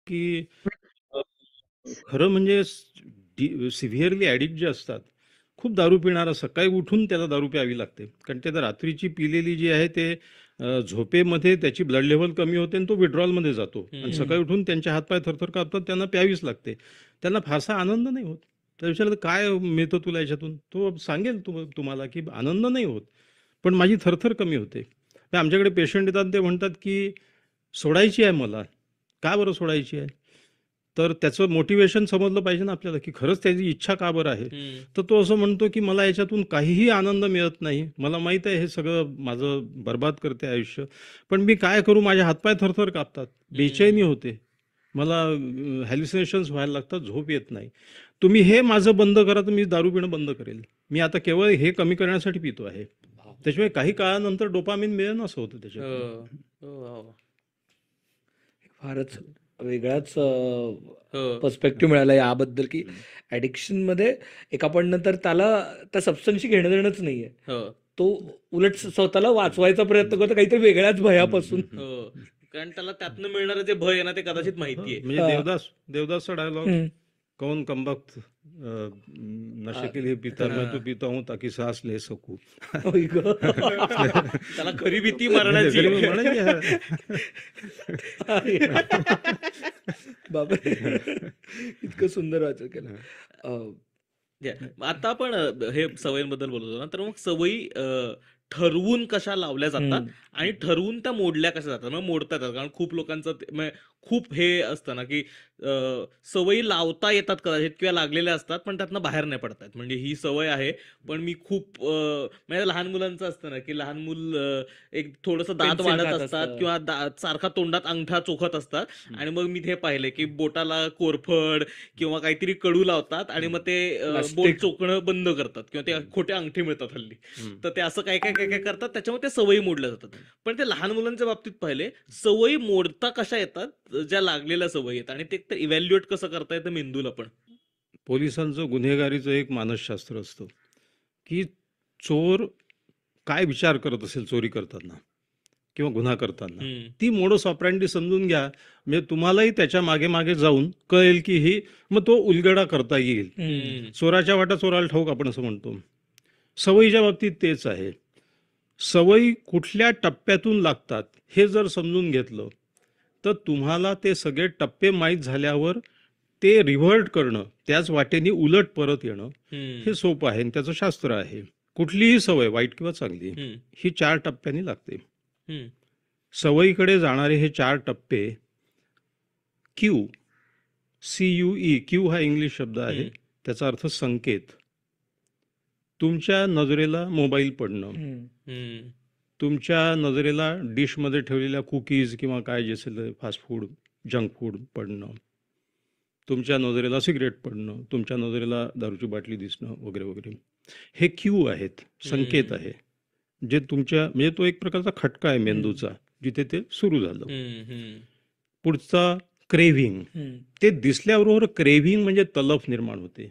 की अ, खरं म्हणजे सिव्हिअरली ॲडिक्ट जे असतात, खूप दारू पिणारा सकाळी उठून त्याला दारू प्यावी लागते. कारण ते रात्रीची पिलेली जी आहे ते झोपेमध्ये त्याची ब्लड लेव्हल कमी होते आणि तो विड्रॉलमध्ये जातो आणि हम्म. सकाळी उठून त्यांचे हातपाय थरथर कापतात, त्यांना प्यावीच लागते. त्यांना फारसा आनंद नाही होत. त्या विचारलं काय मिळतं तुला याच्यातून? तो सांगेल तुम्हाला की आनंद नाही होत, पण माझी थरथर कमी होते. तर आमच्याकडे पेशंट येतात, ते म्हणतात की सोडायची आहे मला. का बरं सोडायची आहे? तर त्याचं मोटिवेशन समजलं पाहिजे ना आपल्याला, की खरंच त्याची इच्छा का बरं आहे? हम्म. तर तो असं म्हणतो, की मला याच्यातून काहीही आनंद मिळत नाही. मला माहीत आहे हे सगळं माझं बरबाद करते आयुष्य. पण मी काय करू? माझे हातपाय थरथर कापतात. बेचैनी होते. मला हॅल्युसिनेशन्स व्हायला लागतात, झोप येत नाही. तुम्ही हे माझं बंद करा, तर मी दारू पिणं बंद करेल. मी आता केवळ हे कमी करण्यासाठी पितो आहे. त्याच्यामुळे काही काळानंतर डोपामिन मिळेल असं होतं त्याच्यातून. हो. हो. फारच वेगळाच हो. पर्स्पेक्टिव्ह मिळाला याबद्दल, की ॲडिक्शन मध्ये एक आपण नंतर त्याला त्या सबस्टन्सशी घेणं देणंच नाहीये. हो. तो उलट स्वतःला वाचवायचा प्रयत्न करतो काहीतरी वेगळ्याच भयापासून. हो. कारण त्याला त्यातनं मिळणारं जे भय आहे ना ते कदाचित माहितीये. म्हणजे देवदासचा डायलॉग, हम्म. कौन कमबख्त नशे के लिए पीता, मैं तो पीता हूँ ताकि सांस ले सकूं. होय गं. त्याला खरी भीती मरणाची गरीब आहे. म्हणायची आहे. बापरे. इतकं सुंदर वाचन केलं. आता आपण हे सवयींबद्दल बोलतो ना, तर मग सवयी ठरवून कशा लावल्या जातात आणि ठरवून त्या मोडल्या कशा जातात, मग मोडता येतात. कारण खूप लोकांचं खूप हे असतं ना, की सवयी लावता येतात कदाचित किंवा लागलेल्या असतात, पण त्यातनं बाहेर नाही पडता येत. म्हणजे ही सवय आहे, पण मी खूप म्हणजे लहान मुलांचं असतं ना, की लहान मूल एक थोडंसं दात Pencil वाढत खात असतात असतं. किंवा सारखा तोंडात अंगठा चोखत असतात आणि मग मी ते पाहिले, की बोटाला कोरफड किंवा काहीतरी कडू लावतात आणि मग ते बोट Plastic. चोखणं बंद करतात किंवा ते खोटे अंगठे मिळतात हल्ली. तर ते असं काय काय काय काय करतात, त्याच्यामुळे ते सवयी मोडल्या जातात. पण ते लहान मुलांच्या बाबतीत पाहिले, सवयी मोडता कशा येतात, ज्या लागलेल्या सवयी आहेत आणि ते इव्हॅल्युएट कसं करता येतं मेंदूला पण. पोलिसांचं गुन्हेगारीचं एक मानसशास्त्र असतं, की चोर काय विचार करत असेल चोरी करताना किंवा गुन्हा करताना. हम्म. ती मोडस ऑपरँडी समजून घ्या, म्हणजे तुम्हालाही त्याच्या मागे मागे जाऊन कळेल की ही, मग तो उलगडा करता येईल. हम्म. चोराच्या वाटा चोराला ठाऊक, आपण असं म्हणतो. सवयीच्या बाबतीत तेच आहे. सवयी कुठल्या टप्प्यातून लागतात हे जर समजून घेतलं, तर तुम्हाला ते सगळे टप्पे माहीत झाल्यावर ते रिव्हर्ट करणं, त्याच वाटेने उलट परत येणं, हे सोपं आहे आणि त्याचं शास्त्र आहे. कुठलीही सवय, वाईट किंवा चांगली, ही 4 टप्प्यांनी लागते. सवयीकडे जाणारे हे 4 टप्पे क्यू, CUE, क्यू हा इंग्लिश शब्द आहे, त्याचा अर्थ संकेत. तुमच्या नजरेला मोबाईल पडणं, तुमच्या नजरेला डिशमध्ये ठेवलेल्या कुकीज किंवा काय जे असेल फास्ट फूड, जंक फूड पडणं, तुमच्या नजरेला सिगरेट पडणं, तुमच्या नजरेला दारूची बाटली दिसणं वगैरे वगैरे, हे क्यू आहेत, संकेत आहे, जे तुमच्या, म्हणजे तो एक प्रकारचा खटका आहे मेंदूचा, जिथे ते सुरू झालं. पुढचा क्रेव्हिंग, ते दिसल्याबरोबर क्रेव्हिंग म्हणजे तलफ निर्माण होते.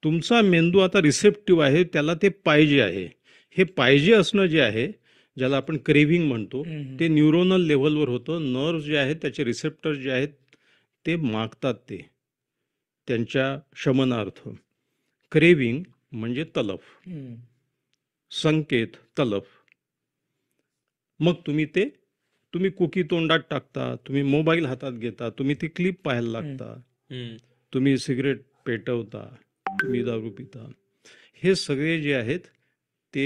तुमचा मेंदू आता रिसेप्टिव्ह आहे, त्याला ते पाहिजे आहे. हे पाहिजे असणं जे आहे, ज्याला आपण क्रेव्हिंग म्हणतो, ते न्यूरोनल लेव्हलवर होतं. नर्व जे आहेत, त्याचे रिसेप्टर जे आहेत, ते मागतात ते त्यांच्या शमनार्थ. क्रेव्हिंग म्हणजे तलफ, संकेत तलफ. मग तुम्ही कुकी तोंडात टाकता, तुम्ही मोबाईल हातात घेता, तुम्ही ती क्लिप पाहायला लागता, तुम्ही सिगरेट पेटवता, तुम्ही दारू पिता. हे सगळे जे आहेत ते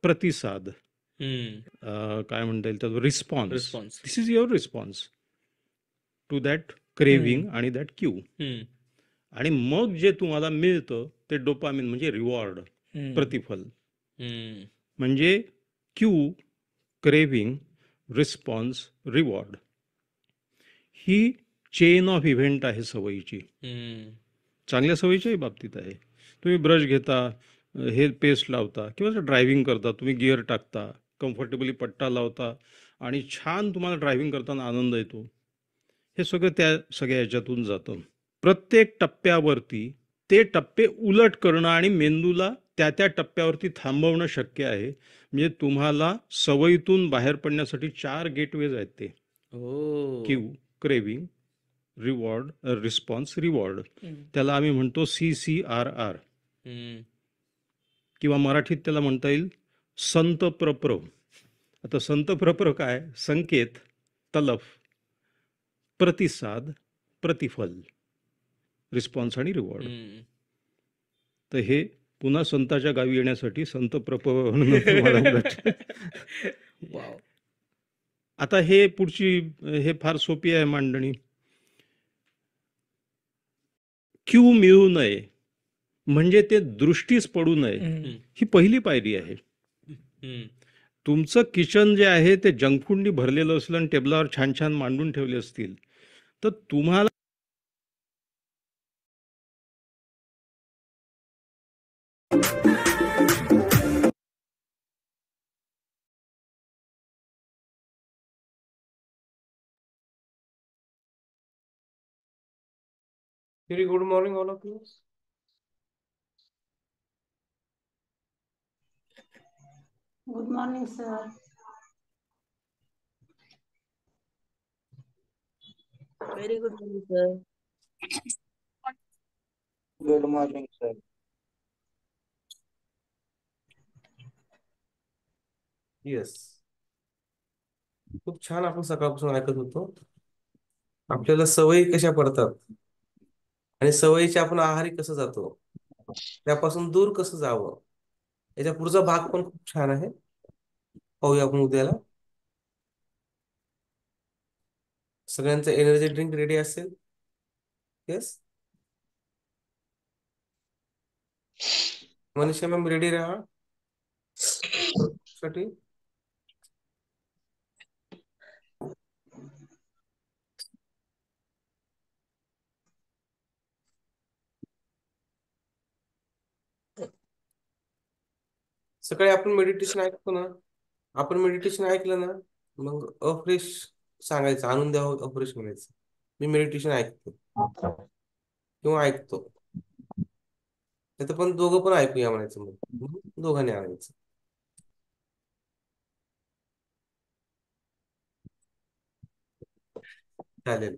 प्रतिसाद, काय म्हणता येईल त्याचा, response. This is your response to that craving आणि दॅट क्यू. आणि मग जे तुम्हाला मिळतं ते डोपामिन म्हणजे रिवॉर्ड, प्रतिफल. म्हणजे Q, craving, response, reward, he chain of event आहे सवयीची. चांगल्या सवयीच्याही बाबतीत आहे. तुम्ही ब्रश घेता, हे पेस्ट लावता किंवा ड्रायव्हिंग करता, तुम्ही गिअर टाकता, कम्फर्टेबली पट्टा लावता आणि छान तुम्हाला ड्रायव्हिंग करताना आनंद येतो. हे सगळं त्या सगळ्या याच्यातून जातं. प्रत्येक टप्प्यावरती ते टप्पे उलट करणं आणि मेंदूला त्या त्या टप्प्यावरती थांबवणं शक्य आहे. म्हणजे तुम्हाला सवयीतून बाहेर पडण्यासाठी 4 गेटवेज आहेत ते. Q, craving, reward, response reward. हम्म. त्याला आम्ही म्हणतो CCRR हम्म. किंवा मराठीत त्याला म्हणता येईल संत प्रप्र. आता संत प्रप्र काय? संकेत, तलफ, प्रतिसाद, प्रतिफल, रिस्पॉन्स आणि रिवॉर्ड. हम्म. तर हे पुन्हा संताच्या गावी येण्यासाठी संत प्रप म्हणून तुम्हाला उलट. वाव. आता हे पुढची, हे फार सोपी आहे मांडणी. क्यू मिळू नये म्हणजे ते दृष्टीस पडू नये, हम्म. ही पहिली पायरी आहे. हम्म. तुमचं किचन जे आहे ते जंक फूडनी भरलेलं असलं आणि टेबलावर छान छान मांडून ठेवले असतील तर तुम्हाला Very good morning, all of you. Good morning, sir. Very good morning, sir. Good morning, sir. Yes. खूप छान आपण सकाळपासून ऐकत होतो. आपल्याला सवयी कशा पडतात आणि सवयीच्या आपण आहारी कसं जातो, त्यापासून दूर कसं जावं, याचा पुढचा भाग पण खूप छान आहे. पाहूया आपण उद्याला. सगळ्यांचं एनर्जी ड्रिंक रेडी असेल? येस. मनीषा मॅम रेडी राहा साठी. सकाळी आपण मेडिटेशन ऐकतो ना, आपण मेडिटेशन ऐकलं ना, मग अफ्रेश सांगायचं, आणून द्यावं अफ्रेश म्हणायचं. मी मेडिटेशन ऐकतो किंवा ऐकतो. नाही तर पण दोघं पण ऐकूया म्हणायचं, मग दोघांनी आणायचं. चालेल.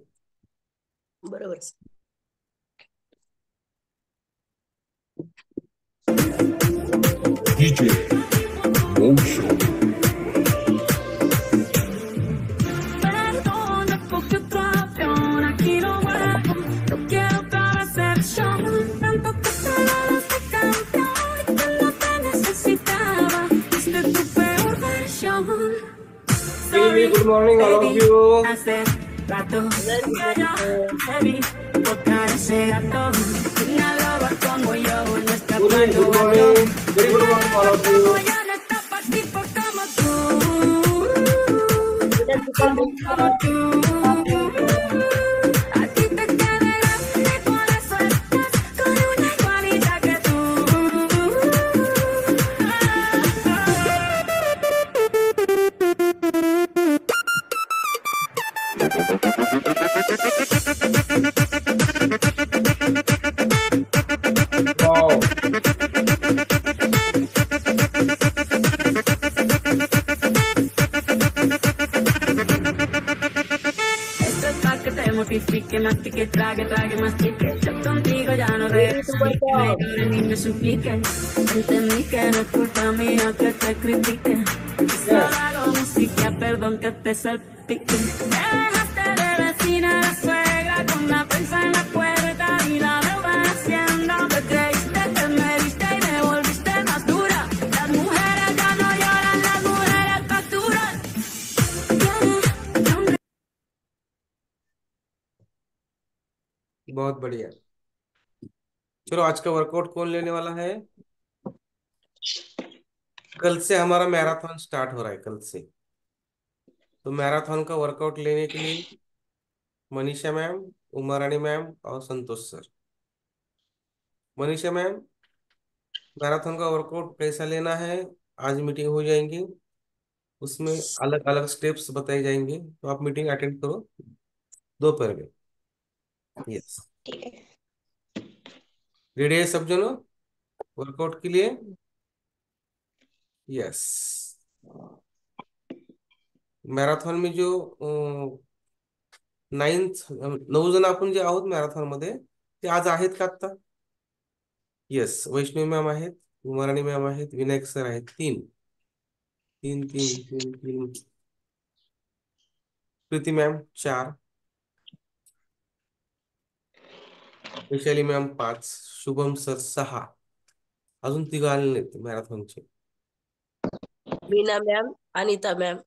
बरोबर. DJ Motion. Perdona porque tu avión aquí no vuela. No quiero otra vez el show. Tanto que te ganaste campeón y que no te necesitaba. Fuiste tu peor versión. Very good morning, all of you. Hace rato que yo te vi botar ese gato. Una loba como yo no está Good morning, good morning. Very good morning, all of you. Ya no está pa' tipo como tú. Como tú. A ti te queda grande, por eso estás con una igualita que tú. Wow. Esto es para que te mortifique, mastique, trague, mastique. Yo contigo ya no regreso, ni que me llore ni me suplique. Entendí que no es culpa mía que te critique. Solo hago música, perdón que te salpique. Me dejaste de vecina, la suegra, con la prensa en la puerta y la deuda en la hacienda. Te creíste que me diste y me volviste más dura. Las mujeres ya no lloran, las mujeres facturan. बहुत बढ़िया. चलो, आज का workout कौन लेने वाला है? कल से हमारा मैराथन स्टार्ट हो रहा है, कल से. तो मैराथन का वर्कआउट लेने के लिए मनीषा मैम, उमा रानी मैम और Santosh sir. Manisha ma'am, marathon का वर्कआउट कैसा लेना है, आज मीटिंग हो जाएंगी, उसमें अलग अलग स्टेप्स बताए जाएंगे, तो आप मीटिंग अटेंड करो दोपहर में. यस. रेडी है सब जनों वर्कआउट के लिए? यस. मैराथन में जो 9 जण आपण जे आहोत मॅरेथॉन मध्ये ते आज आहेत का आता? येस, वैष्णवी मॅम आहेत, उमाराणी मॅम आहेत, विनायक सर आहेत. 3 3 3 3 3. Preeti ma'am 4, Vaishali ma'am 5, Shubham sir 6. अजून 3 आले नाहीत मॅरेथॉनचे. Meena ma'am, Anita ma'am.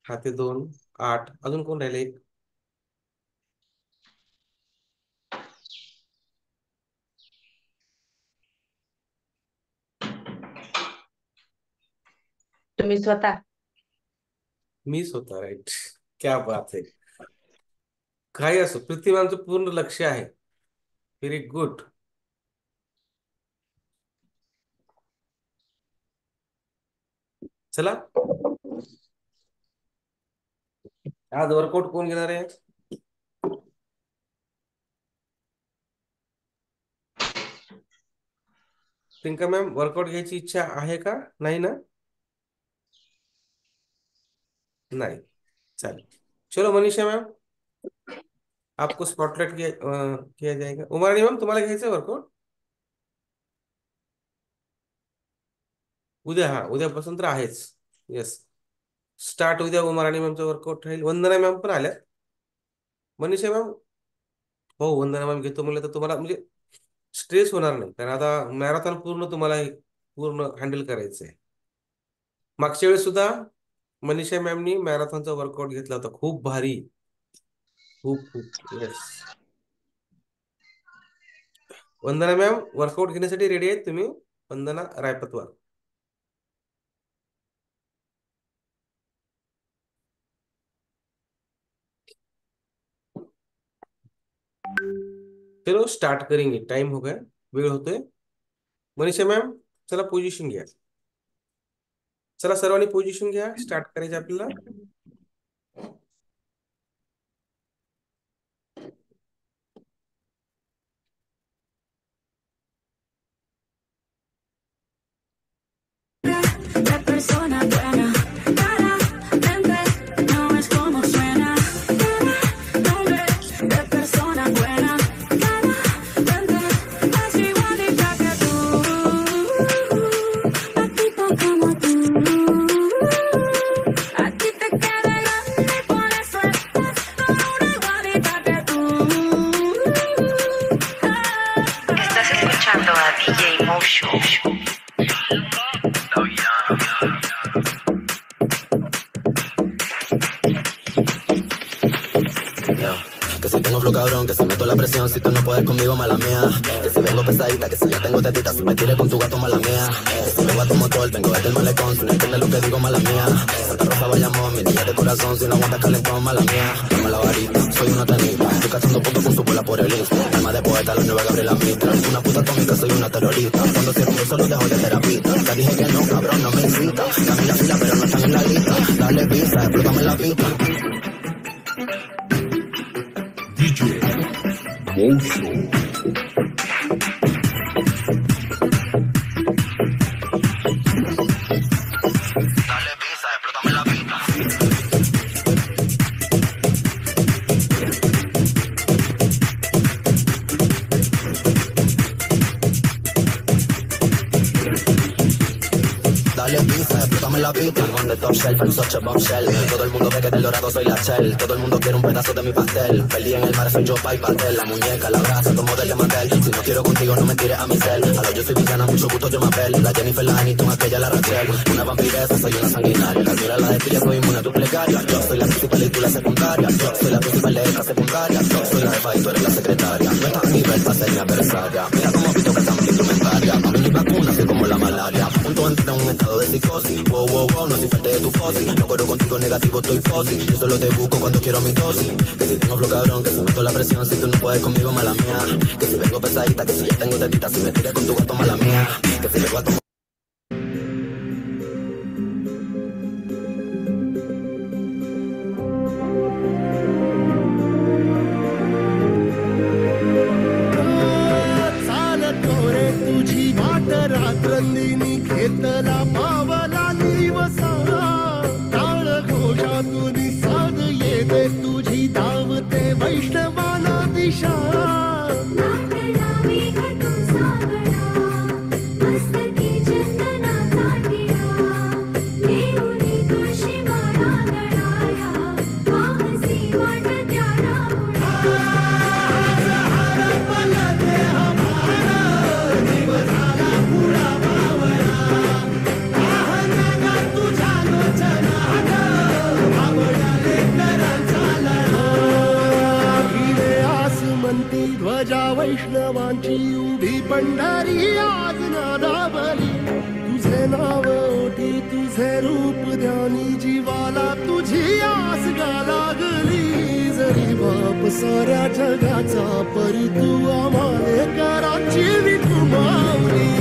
हा ते 2, 8. अजून कोण राहिले? तुम्ही स्वतः. मी स्वतः. राईट, क्या बात आहे. काही असो, प्रीती मॅमचं पूर्ण लक्ष आहे. Very good. चला, आज वर्कआउट कोण घेणार आहे? प्रियंका मॅम, वर्कआउट घ्यायची इच्छा आहे का? नाही ना? नहीं, चलिए चलो मनीषा मैम, आपको स्पॉटलाइट किया जाएगा. उमाराणी मॅम, तुम्हाला घ्यायचं वर्कआउट उद्या? हा, उद्यापासून तर आहेच. येस, स्टार्ट उद्या उमाराणी मॅमचा वर्कआउट राहील. वंदना मॅम पण आल्या. मनीषा मॅम, हो वंदना मॅम घेतो म्हणलं तर तुम्हाला म्हणजे स्ट्रेस होणार नाही, कारण आता मॅरेथॉन पूर्ण तुम्हाला पूर्ण हँडल करायचं आहे. मागच्या वेळेस सुद्धा मनीषा मॅमनी मॅरेथॉनचा वर्कआउट घेतला होता, खूप भारी, खूप खूप. येस, वंदना मॅम वर्कआउट घेण्यासाठी रेडी आहेत तुम्ही? वंदना रायपतवार. चलो स्टार्ट करेंगे, टाइम हो गया, वेळ होतोय. मनीषा मॅम, चला पोझिशन घ्या. चला सर्वांनी पोझिशन घ्या, स्टार्ट करायचं आपल्याला. La persona buena, cara, mente, no es como suena. Cara, nombre, de persona buena, cara, mente, es igualita que tú. A tipo como tú, a ti te queda grande, por eso estás con una igualita que tú. Estás escuchando a DJ Motion. Que si tengo flow cabrón, que si meto la presión, si tú no puedes conmigo, mala mía. Que si vengo pesadita, que si ya tengo tetita, si me tires con tu gato, mala mía. Que si vengo a tu motor, vengo desde el malecón, si no entiendes lo que digo, mala mía. Santa Rosa, Bayamón, mi niña de corazón, si no aguantas calentón, mala mía. Dame la varita, soy una tenista, estoy cazando puntos con su bola por el Insta. Alma de poeta, la nueva Gabriela Mistral. Una puta atómica, soy una terrorista. Cuando cierro un beso, lo dejo de terapista. Te dije que no, cabrón, no me incita. Están en la fila, pero no están en la lista. Dale pizza, explótame la pista. DJ Motion. Dale pizza, explótame la pista. Dale pizza, explótame la pista. On the top shelf, I'm such a bombshell. Todo el mundo ve que del dorado soy la shell. Todo el mundo quiere un pedazo de mi pastel. Perdí en el mar, soy yo, pa' y pastel. La muñeca, la brasa, tomo del Matel. Si no quiero contigo, no me tires a mi cel. A lo yo soy villana, mucho gusto, yo me apel. La Jennifer, la Aniston, aquella, la Rachel. Una vampiresa, soy una sanguinaria. La mira, la despilla, soy inmune a tu plegaria. Yo soy la principal y tú la secundaria. Yo soy la principal de esta secundaria. Yo soy la jefa y tú eres la secretaria. No estás a nivel para ser mi adversaria. Mira cómo pito que estamos instrumentaria. A mí mi vacuna, soy como la malaria. Punto entra en un estado de psicosis. Wow, wow, wow, no soy parte de tu fosil. No corro contigo negativo, estoy fósil. Yo solo te busco cuando quiero mi dosis. Que si tengo flow cabrón, que si meto la presión, si tú no puedes conmigo, mala mía. Que si vengo pesadita, que si ya tengo tetita, si me tires con tu gato, mala mía. Que si vengo a tomar. चालतो रे तुझी वाट रात्रंदिनी घेतला पावला दिवसा टाळ घोषातून साध येते तुझी धाव ओटी ध्वजा वैष्णवांची उभी पंढरी आज नादावली तुझे नाव ओटी तुझे रूप ध्यानी जीवाला तुझी आस गा लागली जरी बाप साऱ्या जगाचा परी तू आम्हाले कराची विठू माऊली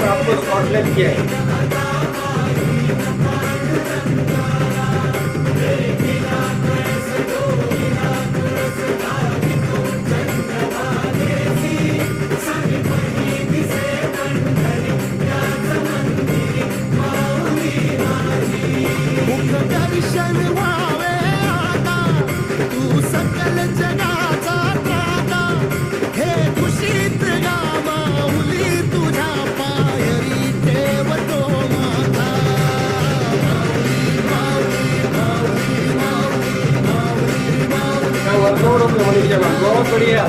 आपको स्पॉटलाइट किया है। दर्शन व्हावे आता तू सकल जगाचा त्राता हे खुशीत गा माऊली तुझ्या पायरी ठेवतो माता वर्कआउट हो गया मनीषा मैम, बहुत बढ़िया।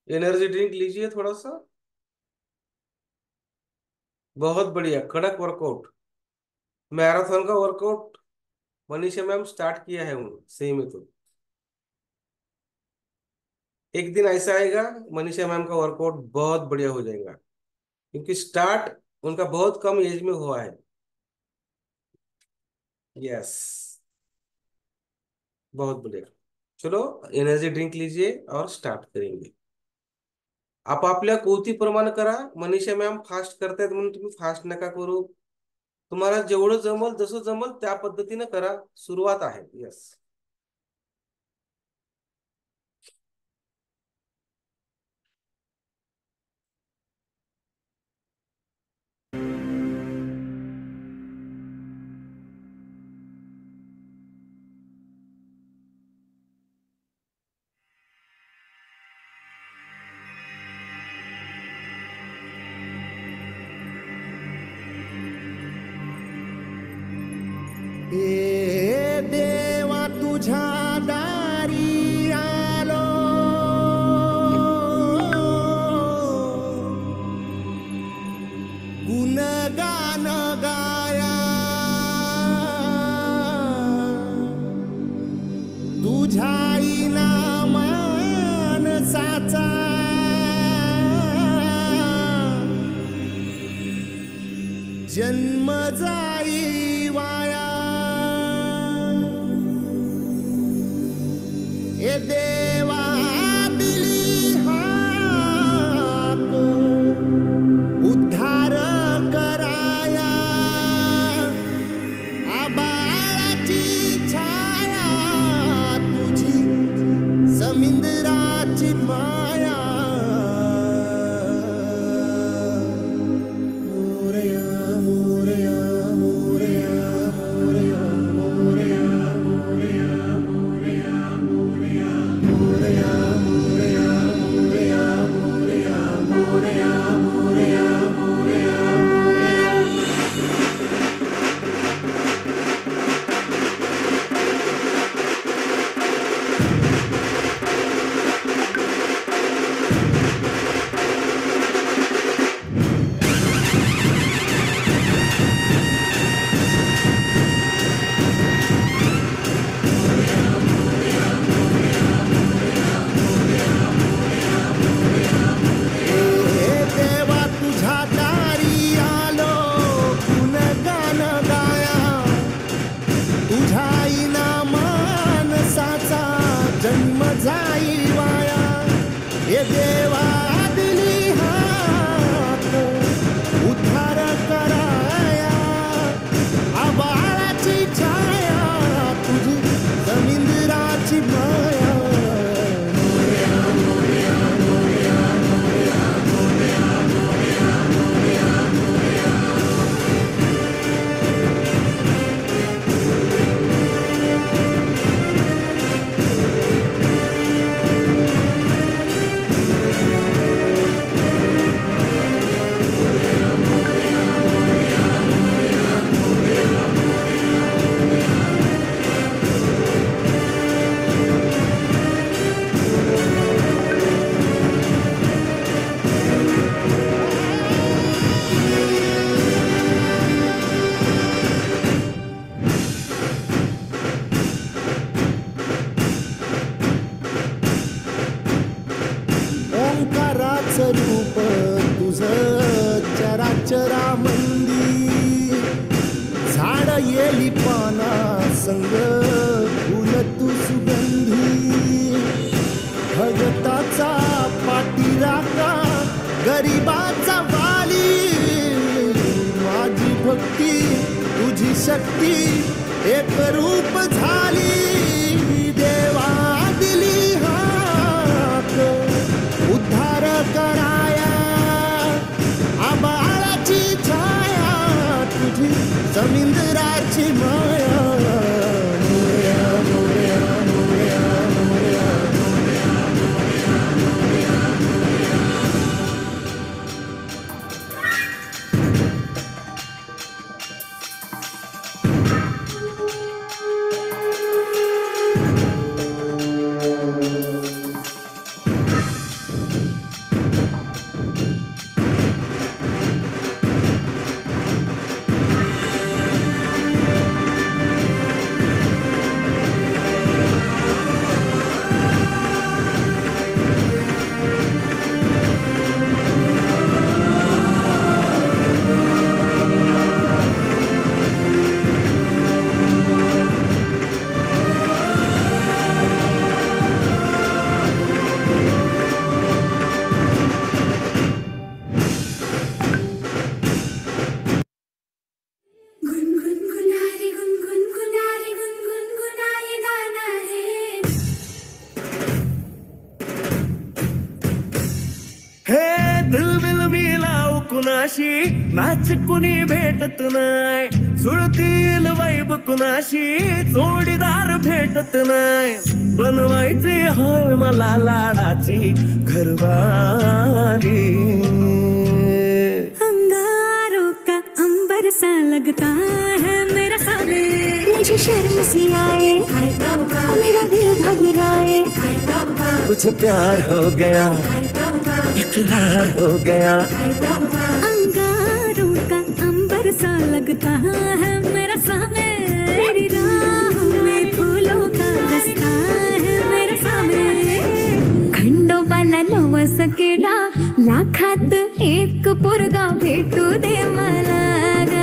एनर्जी ड्रिंक लीजिए थोड़ा सा। बहुत बढ़िया, कड़क वर्कआउट। मैराथन का वर्कआउट मनीषा मैम स्टार्ट किया है सही में। तो एक दिन ऐसा आएगा मनीषा मैम का वर्कआउट बहुत बढ़िया हो जाएगा, क्योंकि स्टार्ट उनका बहुत कम एज में हुआ है। यस, बहुत बढ़िया। चलो एनर्जी ड्रिंक लीजिए और स्टार्ट करेंगे। आपापल्या कृतीप्रमाणे करा। मनीषा मॅम फास्ट करतायत म्हणून तुम्ही फास्ट नका करू। तुम्हाला जेवढं जमल, जसं जमल त्या पद्धतीने करा। सुरुवात आहे। यस, ए देवा तुझ्या दारी आलो गुणगान गाया तुझ्या मानसाचा जन्म जाई वाया ए देवा दिली हाक उद्धार कराया आबाळाची छाया तुझी समिंदराची माया मोरया मोरया मोरया मोरया मोरया मोरया मोरया मोरया रूप तुझं चराचरामंदी झाड येली पाना संग फुल तू सुगंधी भगताचा पाठीराखा गरिबाचा वाली माझी भक्ती तुझी शक्ती एक रूप झाली देवा दिली हाक उद्धार कराया आबाळाची छाया तुझी समिंदराची माया मोरया मोरया मोरया मोरया गुनगुनारे गुनगुनारे गुनगुनाए गाना रे. हे दिलबिल मिलाव कुणाशी नाच कुणी भेटत नाही सुरतील वैब कुणाशी जोडीदार भेटत नाही बनवायची होय मला लाडाची घरवाली अंगारों का अंबर सा लगता है मेरा साले. मुझे शर्म सी आए मेरा दिल घबराए. तुझे प्यार हो गया इकरार हो गया अंगारों का अंबर सा लगता है मेरा साले. तेरी राहों में फूलों का रास्ता है मेरे सामने. खंडोबाला नवस केला लाखात एक पोरगा भेटू दे मला ग.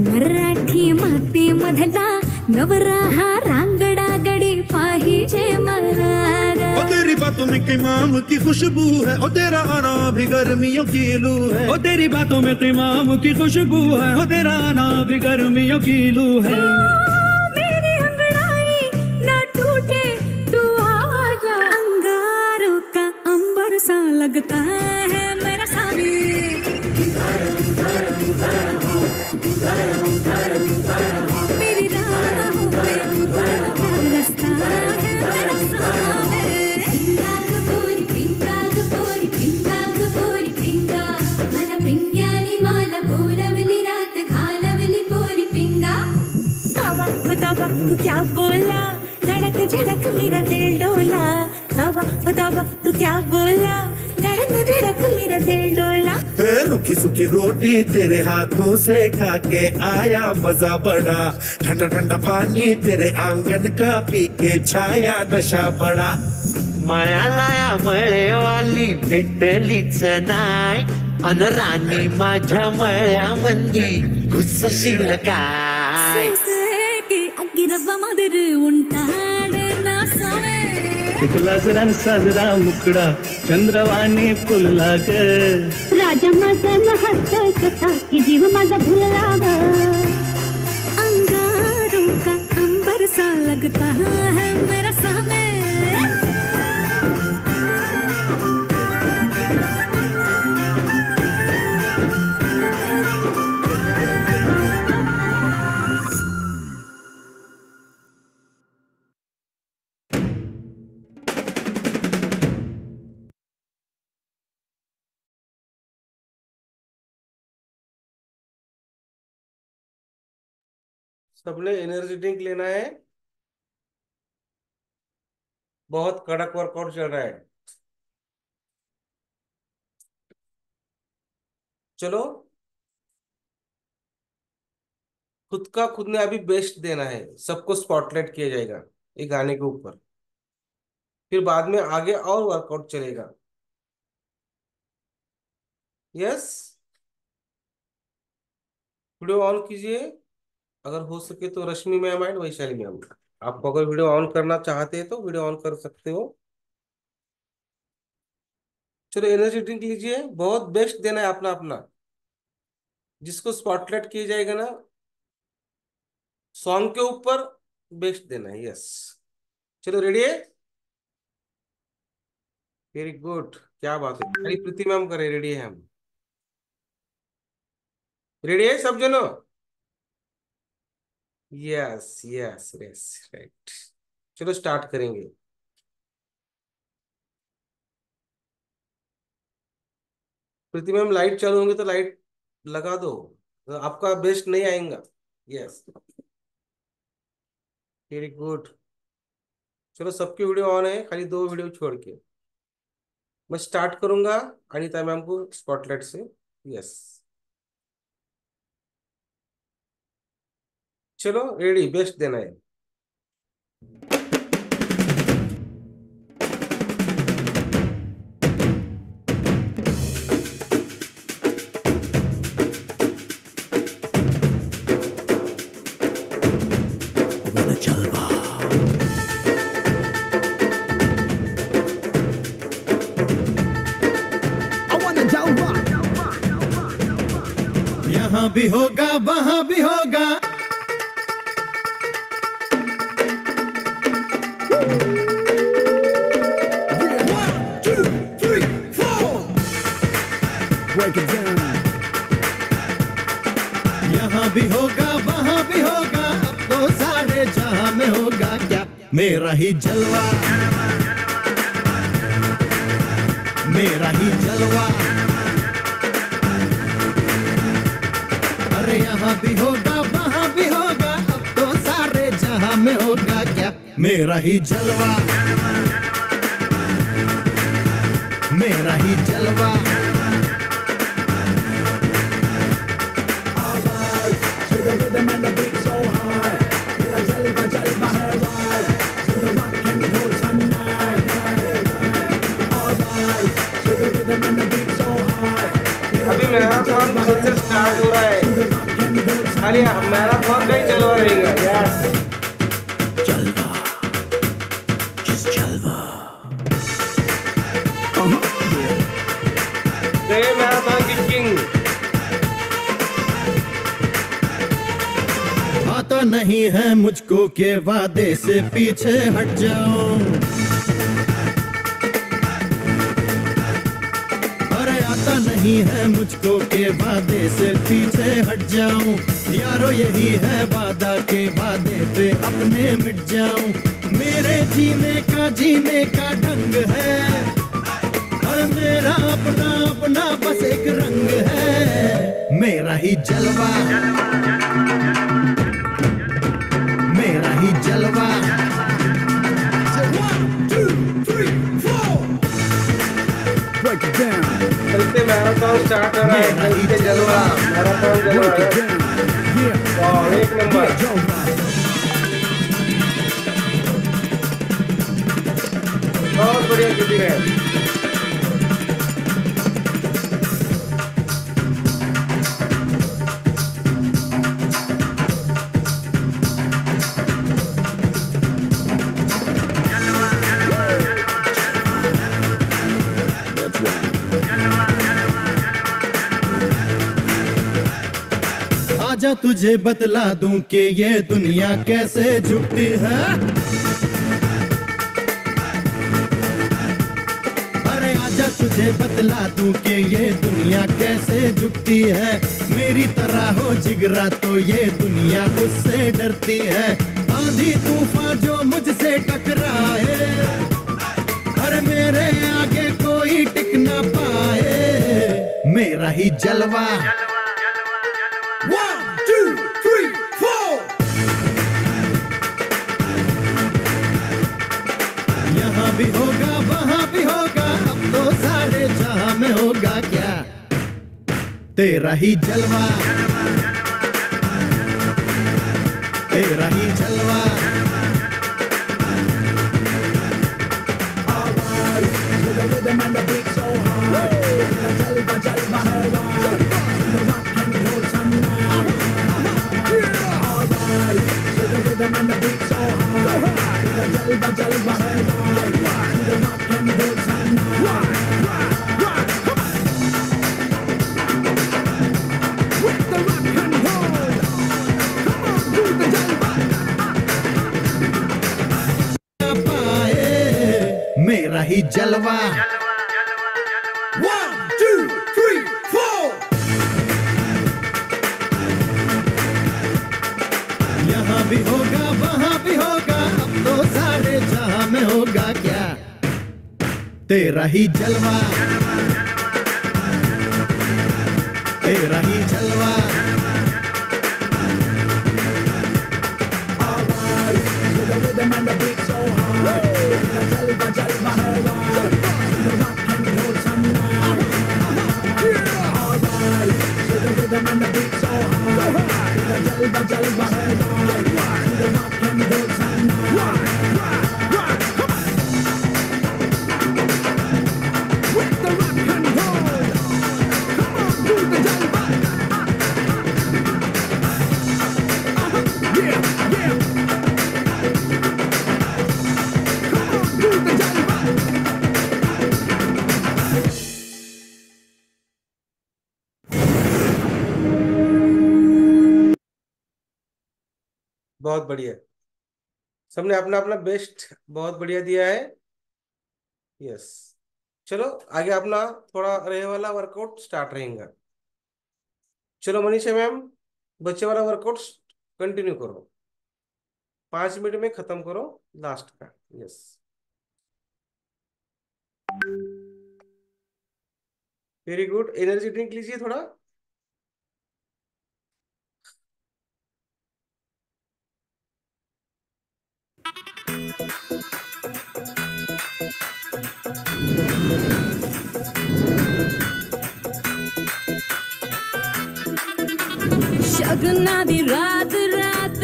मराठी माती मधला नवरा हा रांगडा गडी पाहिजे मला ग. ओ तेरी बातों में क़िमाम की खुशबू है ओ तेरा आना भी गर्मियों की लू है ओ तेरी बातों में क़िमाम की खुशबू है ओ तेरा आना भी गर्मियों की लू है. मेरी अंगड़ाई ना टूटे तू आजा. अंगारों का अंबर सा लगता है मेरा साले. मेरी राहों में फूलों का रास्ता है मेरा साले. मला पिंग्यानी मला बोलवली रात घालवली पोरी पिंगा. तवा तू क्या बोला धड़क झड़क मेरा दिल डोला. तवा तू क्या बोला धड़क झड़क मेरा दिल डोला. रुखी सुखी रोटी तेरे हाथों से खा के आया मजा बड़ा ठंडा ठंडा पानी तेरे आंगन का पी के छाया नशा बड़ा मळ्याला मळेवाली भेटलीच नाय अन राणी माझ्या मळ्यामंदी घुसशील काय. अगिरव्व मदर उंटाडे ना सावे. साजरा साजरा मुकड़ा चंद्रवाणी फुलला ग. राजा माझा नहात कसा की जीव माझा भुलला ग. अंगारों का अंबर सा लगता है मेरा साले. सबने एनर्जी ड्रिंक लेना है. बहुत कड़क वर्कआउट चल रहा है. चलो खुद का खुद ने अभी बेस्ट देना है. सबको स्पॉटलाइट किया जाएगा ये गाने के ऊपर. फिर बाद में आगे और वर्कआउट चलेगा. यस, वीडियो ऑन कीजिए, अगर हो सके तो रश्मि मैम एंड वैशाली मैम। आपको अगर वीडियो ऑन करना चाहते हैं तो वीडियो ऑन कर सकते हो। चलो एनर्जी ड्रिंक लीजिए, बहुत बेस्ट देना है अपना अपना। जिसको स्पॉटलाइट किया जाएगा ना सॉन्ग के ऊपर, बेस्ट देना है। यस, चलो रेडी है, वेरी गुड, क्या बात है। अरे प्रीति मैम करे, रेडी है हम, रेडी है सब जनो। यस यस यस, राइट, चलो स्टार्ट करेंगे। प्रीति मैम लाइट चालू होंगे तो लाइट लगा दो, तो आपका बेस्ट नहीं आएगा। Yes, very good. चलो सबकी वीडियो ऑन है, खाली 2 वीडियो छोड़ के मैं स्टार्ट करूंगा अनीता मैम को स्पॉटलाइट से। यस, चलो रेडी, बेस्ट देना है। यहाँ भी होगा वहाँ भी होगा, यहाँ भी होगा वहाँ भी होगा, अब तो सारे जहाँ में होगा क्या मेरा ही जलवा, मेरा ही जलवा। अरे यहाँ भी होगा वहाँ भी होगा, अब तो सारे जहाँ में होगा क्या मेरा ही जलवा, मेरा ही जलवा। अभी मैराथन से स्टार्ट हो रहा है, खाली मैराथन का ही चलवा रहेगा। यस, जलवा, किस जलवा। जय मैराथन की किंग। आता नहीं है मुझको के वादे से पीछे हट जाऊं, अरे आता नहीं है मुझको के वादे से पीछे हट जाऊं। यारो यही है वादा के वादे पे अपने मिट जाऊं, मेरे जीने का ढंग है, और मेरा अपना अपना बस एक रंग है, मेरा ही जलवा, मेरा ही जलवा। 1 2 3 4 break it down। चलते मैराथन स्टार्ट हो रहा है, चलते जलवा, मैराथन जलवा। वाह, एक नंबर, बहुत बढ़िया शूटिंग है। आजा तुझे बतला दूं कि ये दुनिया कैसे झुकती है, अरे आजा तुझे बतला दूं कि ये दुनिया कैसे झुकती है, मेरी तरह हो जिगरा तो ये दुनिया मुझसे डरती है, आंधी तूफान जो मुझसे टकराए, अरे मेरे आगे कोई टिक ना पाए, मेरा ही जलवा। 1 2 3 4 यहाँ भी होगा वहाँ भी होगा, अब तो सारे जहाँ में होगा क्या तेरा ही जलवा, तेरा ही जलवा। जलवा जलवा रही जलवा। 1 2 3 4 यहाँ भी होगा वहाँ भी होगा, अब तो सारे जहां में होगा क्या तेरा ही जलवा, तेरा ही जलवा। बहुत बढ़िया, सबने अपना अपना बेस्ट बहुत बढ़िया दिया है। यस, चलो आगे अपना थोड़ा रहे वाला वर्कआउट स्टार्ट रहेगा। चलो मनीषा मैम, बच्चे वाला वर्कआउट कंटिन्यू करो, 5 मिनट में खत्म करो लास्ट का। Yes, very good. Energy drink लीजिए थोड़ा। शगुना दी रात रात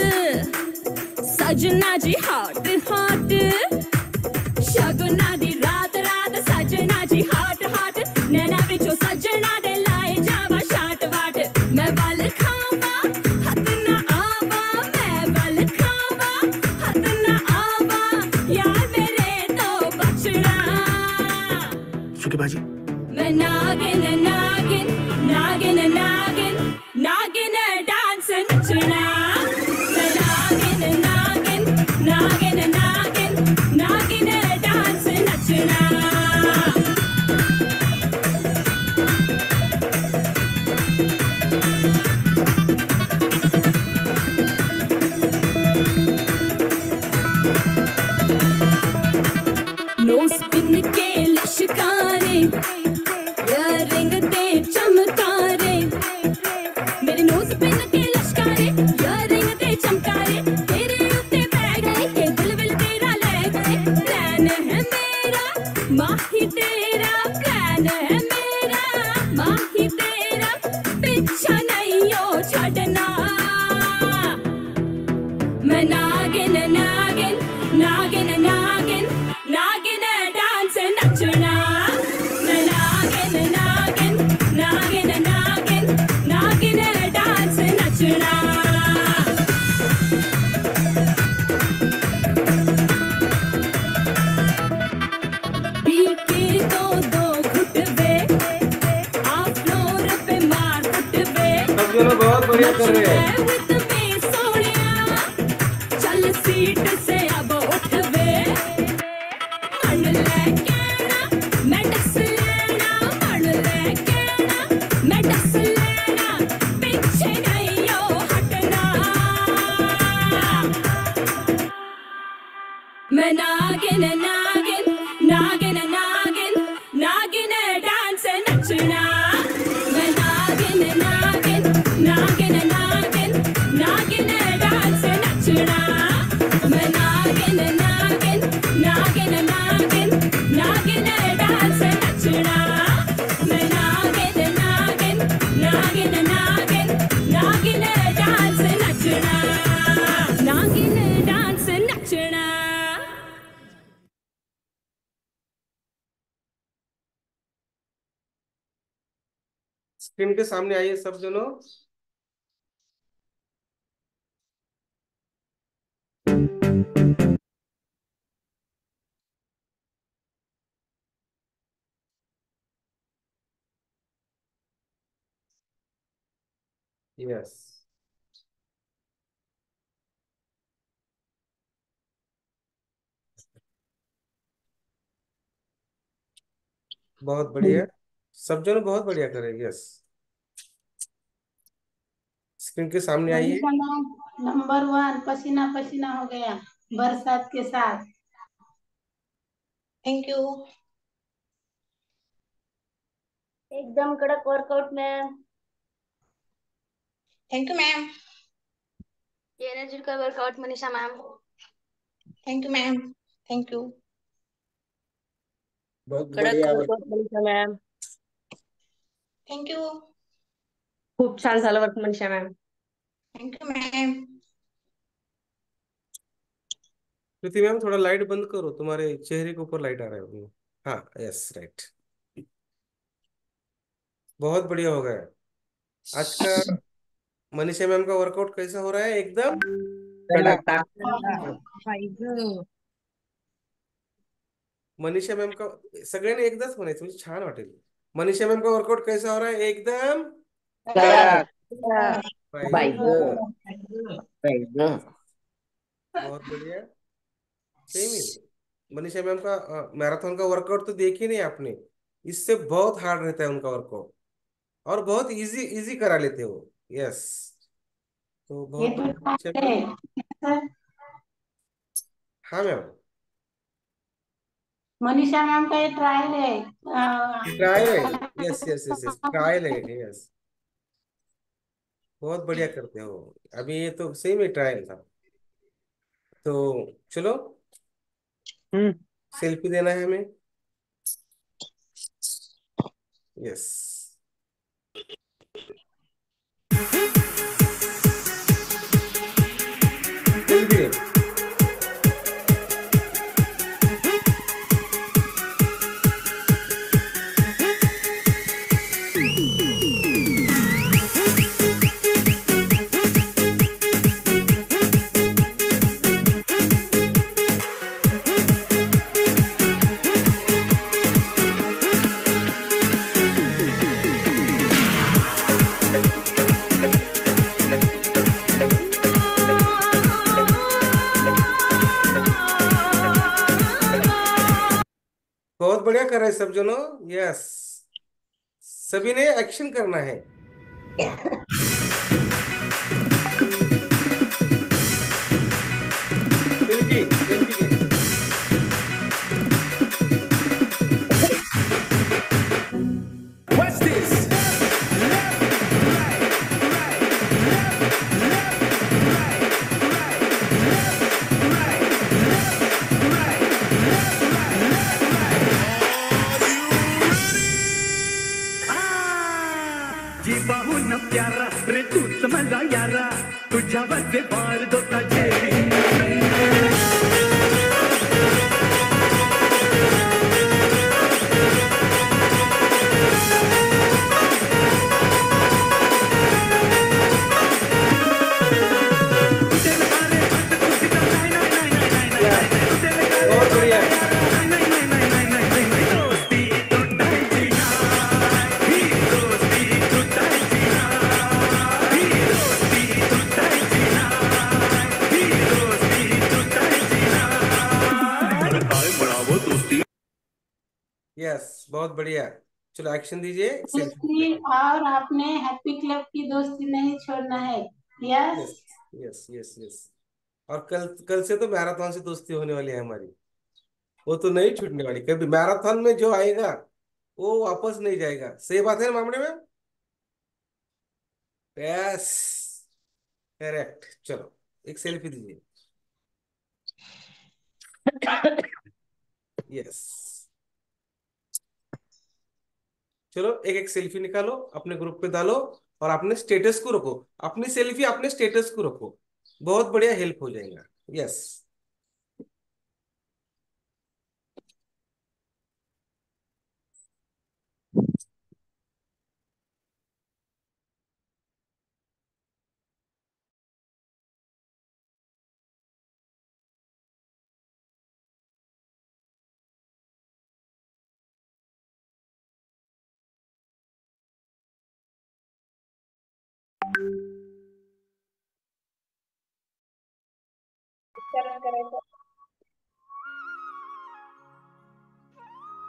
सजना जी हॉट हॉट, शगुना दी रात रात सजना जी हॉट हॉट, नैना विचों सजना दे लाए जावा शाट वाट, मैं बल खावा हथ ना आवा, मैं बल खावा हथ ना आवा, यार मेरे तो बचड़ा सुखी भाजी मैं नागिन नागिन नागिन नागिन नागिन डांस नचना, मैं नागिन नागिन नागिन नागिन नागिन डांस नचना। नोस पिन के लश्कारे, इयररिंग ते चमकारे, मेरे नोस पिन के लश्कारे, इयररिंग ते चमकारे, तेरे उत्ते पै गए के दिल विल तेरा ले गए, प्लान है मेरा माही तेरा, प्लान है मेरा माही तेरा, पीछा नहीं ओ छड़ना, मैं नागिन नागिन नागिन नागिन नागिन डांस नचना, मैं नागिन नागिन नागिन नागिन नागिन डांस नचना। पी के दो घुटवे, आप फ्लोर पे मार घुटवे, सब जन बहुत बढ़िया कर रहे हैं। with me सोनिया, चल सीट से अब उठ वे, मन लेके आना मैं डस लेना, मन लेके आना मैं डस लेना, पीछे नहीं ओ हटना, मैं नागिन नागिन नागिन नागिन नागिन डांस नचना, मैं नागिन नागिन नागिन नागिन नागिन डांस नचना, मैं नागिन नागिन नागिन नागिन नागिन डांस नचना, मैं नागिन नागिन नागिन नागिन नागिन डांस नचना, नागिन डांस नचना। स्क्रीन के सामने आइए सब जनों। यस, बहुत बढ़िया, सब जन बहुत बढ़िया करे। यस, स्क्रीन के सामने आइए। मनीषा मैम नंबर 1 पसीना पसीना हो गया बरसात के साथ। Thank you. एकदम कड़क workout ma'am. Thank you ma'am. Energy का workout Manisha ma'am. Thank you ma'am. Thank you. बहुत कडक बढ़िया। Workout Manisha ma'am. Thank you. खूप छान झालं work Manisha ma'am. Thank you ma'am. Preeti ma'am थोड़ा लाइट बंद करो, तुम्हारे चेहरे के ऊपर लाइट आ रहा है अभी। हाँ, यस, राइट, बहुत बढ़िया हो गया। आज का मनीषा मैम का वर्कआउट कैसा हो रहा है? एकदम कड़क। मनीषा मैम का सगळ्यांनी एकदाच म्हणायचं म्हणजे छान वाटेल. मनीषा मैम का वर्कआउट कैसा हो रहा है? एकदम कडक. भाई, बहुत बढ़िया। सेम ही मनीषा मैम का मैराथन का वर्कआउट तो देखी नहीं आपने, इससे बहुत हार्ड रहता है उनका वर्कआउट, और बहुत इजी इजी करा लेते हो। यस, तो ये बहुत तो बढ़िया मनीषा है मैम। सर। हाँ मैम, मनीषा मैम का ये ट्रायल है। ट्रायल है। Yes yes yes yes, trial है। यस, बहुत बढ़िया करते हो। अभी ये तो सही में ट्रायल था। तो चलो, सेल्फी देना है हमें। Yes, selfie. बहुत बढ़िया कर रहे हैं सब जनों। यस, सभी ने एक्शन करना है। Selfie selfie. What's this? जी पाहून प्यारा रे तूच माझा यारा, तुझ्यावर बार दोता जेरी. बहुत बढ़िया। यस, बहुत बढ़िया। चलो एक्शन दीजिए, सेल्फी। दोस्ती और आपने हैप्पी क्लब की दोस्ती नहीं छोड़ना है। Yes. Yes yes yes yes, और कल कल से तो मैराथन से दोस्ती होने वाली है हमारी, वो तो नहीं छूटने वाली कभी। मैराथन में जो आएगा वो वापस नहीं जाएगा। सही बात है ना मामले में? Yes, correct. चलो एक सेल्फी दीजिए। यस, चलो एक एक सेल्फी निकालो, अपने ग्रुप पे डालो, और अपने स्टेटस को रखो। अपनी सेल्फी अपने स्टेटस को रखो, बहुत बढ़िया हेल्प हो जाएगा। यस,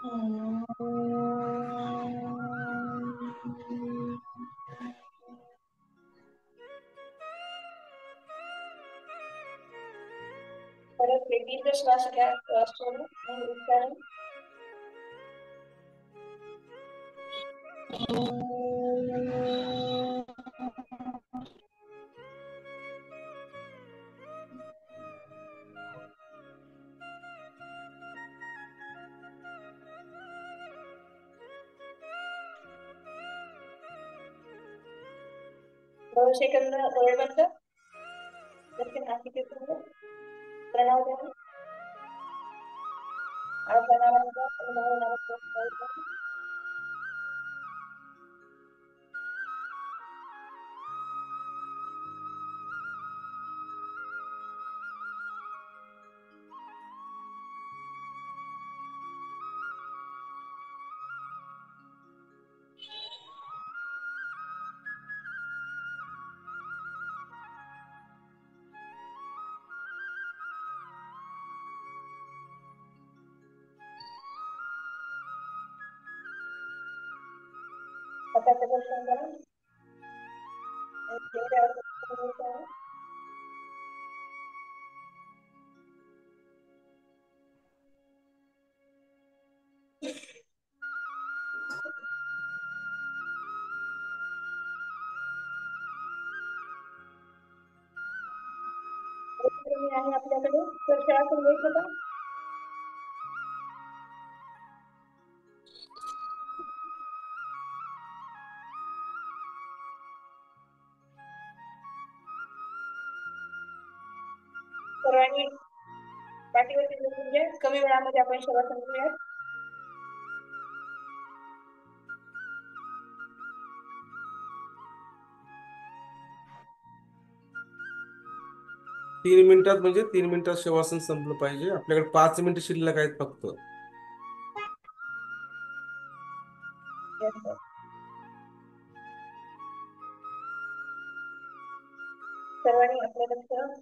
परत दीर्घ श्वास घ्या, श्वास सोडून मग उच्चारण. दोन सेकंद डोळे बंद. दक्षिण नासिकेतून प्रणव द्या. प्राणायामाचा अनुभव नमस्कार. आता प्रदर्शन करा. चेहऱ्यावर करा. आहे आपल्याकडे तर खेळातून घ्यायचं का? सर्वांनी पाठीवरती झोपून घ्या. कमी वेळामध्ये आपण शवासन करूयात. तीन मिनिटात म्हणजे 3 मिनिटात शवासन संपलं पाहिजे. आपल्याकडे 5 मिनिटं शिल्लक आहेत फक्त. सर्वांनी आपलं लक्ष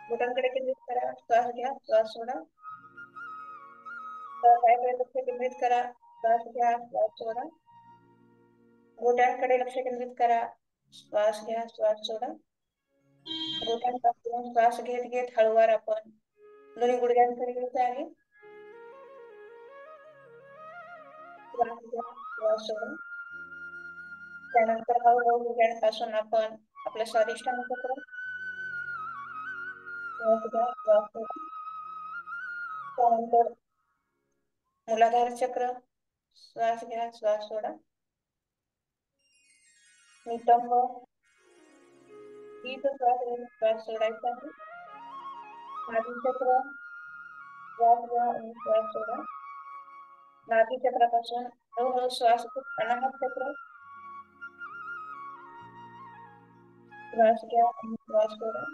बोटांकडे केंद्रित करा. श्वास घ्या, श्वास सोडा. पायाकडे लक्ष केंद्रित करा. श्वास घ्या, श्वास सोडा. बोटांकडे लक्ष केंद्रित करा. श्वास घ्या, श्वास सोडा. बोटांपासून श्वास घेत घेत हळूवार आपण दोन्ही गुडघ्यांकडे घ्यायचे आहे. श्वास घ्या, श्वास सोडा. त्यानंतर हळूहळू गुडघ्यांपासून आपण आपलं स्वादिष्टान चक्र श्वास घ्या, श्वास सोडा. त्यानंतर मूलाधार चक्र श्वास घ्या, श्वास सोडा. नितंब दीर्घ श्वास घेऊन श्वास सोडायचा आहे. नाभी चक्र श्वास घ्या आणि श्वास सोडा. नाभी चक्रापासून हळूहळू श्वास घेत अनाहत चक्र श्वास घ्या आणि श्वास सोडा.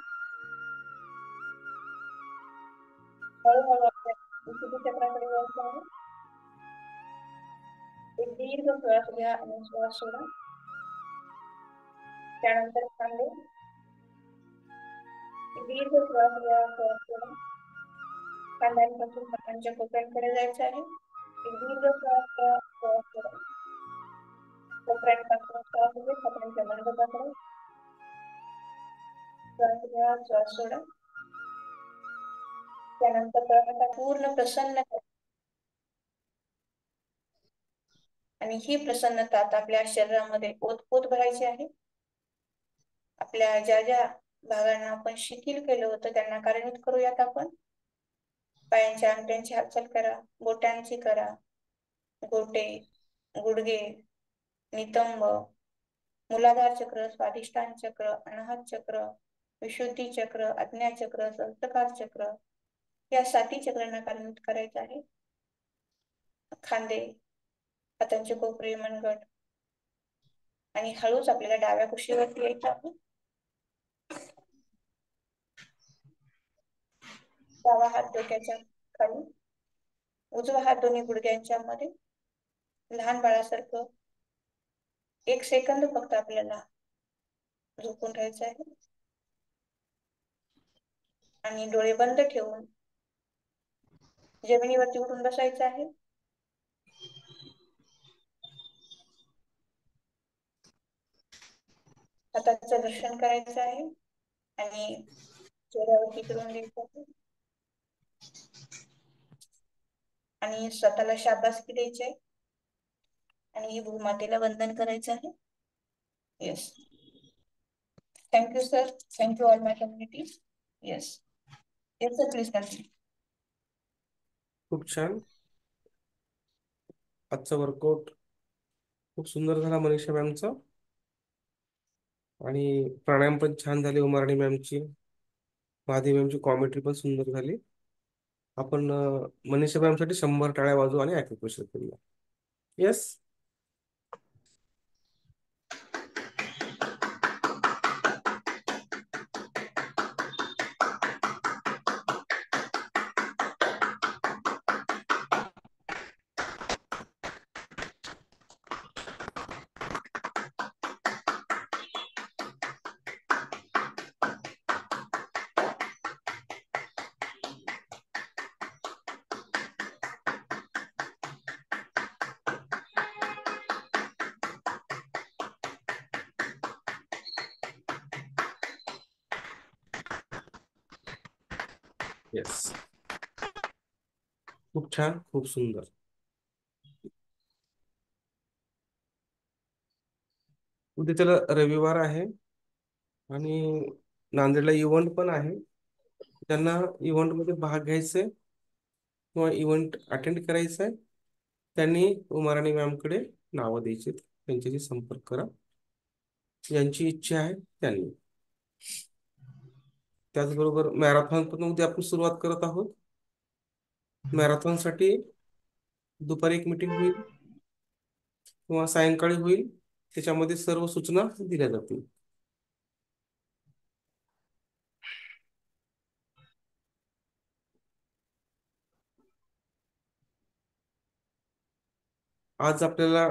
हळूहळू आपल्या विशुद्धी चक्राकडे यायचं आहे. एक दीर्घ श्वास घ्या आणि श्वास सोडा. त्यानंतर खांदे दीर्घ श्वास घ्या, श्वास सोडा. खांद्यांपासून हातांच्या कोपऱ्यांकडे जायचं आहे. एक दीर्घ श्वास घ्या, श्वास सोडा. कोपऱ्यांपासून श्वास घेत हातांच्या मनगटाकडे श्वास घ्या, श्वास सोडा. त्यानंतर पूर्ण प्रसन्न आणि ही प्रसन्नता आता आपल्या शरीरामध्ये ओतपोत भरायची आहे. आपल्या ज्या ज्या भागांना आपण शिथिल केलं होतं त्यांना कार्यान्वित करूयात आपण. पायांच्या अंगठ्यांची हालचाल करा. बोटांची करा. गोटे, गुडघे, नितंब, मूलाधार चक्र, स्वादिष्टान चक्र, अनाहत चक्र, विशुद्धी चक्र, आज्ञा चक्र, सहस्त्रकार चक्र या 7 चक्रांना कार्यान्वित करायचं आहे. खांदे, हातांचे कोपरे, मनगट आणि हळूच आपल्याला डाव्या कुशीवरती यायचं आहे. डावा हात डोक्याच्या खाली, उजवा हात दोन्ही गुडघ्यांच्या मध्ये. लहान बाळासारखं 1 सेकंद फक्त आपल्याला झोपून राहायचं आहे आणि डोळे बंद ठेवून जमिनीवरती उठून बसायचं आहे. हाताचं घर्षण करायचं आहे आणि चेहऱ्यावरती फिरवून द्यायचं आहे आणि स्वतःला शाबासकी द्यायची आहे आणि भूमातेला वंदन करायचं आहे. Yes. Thank you sir. Thank you all my community. Yes. Yes sir, please continue. खूप छान. आजचा वर्कआउट खूप सुंदर झाला मनीषा मॅमचा आणि प्राणायाम पण छान झाले उमाराणी मॅमची. महादेव मॅमची कॉमेंट्री पण सुंदर झाली. आपण मनीषा मॅमसाठी 100 टाळ्या वाजवू आणि ऍक्युप्रेशर करूया. येस. येस. खूप छान, खूप सुंदर. उद्या त्याला रविवार आहे आणि नांदेडला इव्हेंट पण आहे. त्यांना इव्हेंट मध्ये भाग घ्यायचे किंवा इव्हेंट अटेंड करायचा आहे, त्यांनी उमाराणी मॅमकडे नावं द्यायची, त्यांच्याशी संपर्क करा. यांची इच्छा आहे त्यांनी. त्याचबरोबर मॅरेथॉन पण उद्या आपण सुरुवात करत आहोत. मॅरेथॉनसाठी दुपारी एक मीटिंग होईल किंवा सायंकाळी होईल. त्याच्यामध्ये सर्व सूचना दिल्या जातील. आज आपल्याला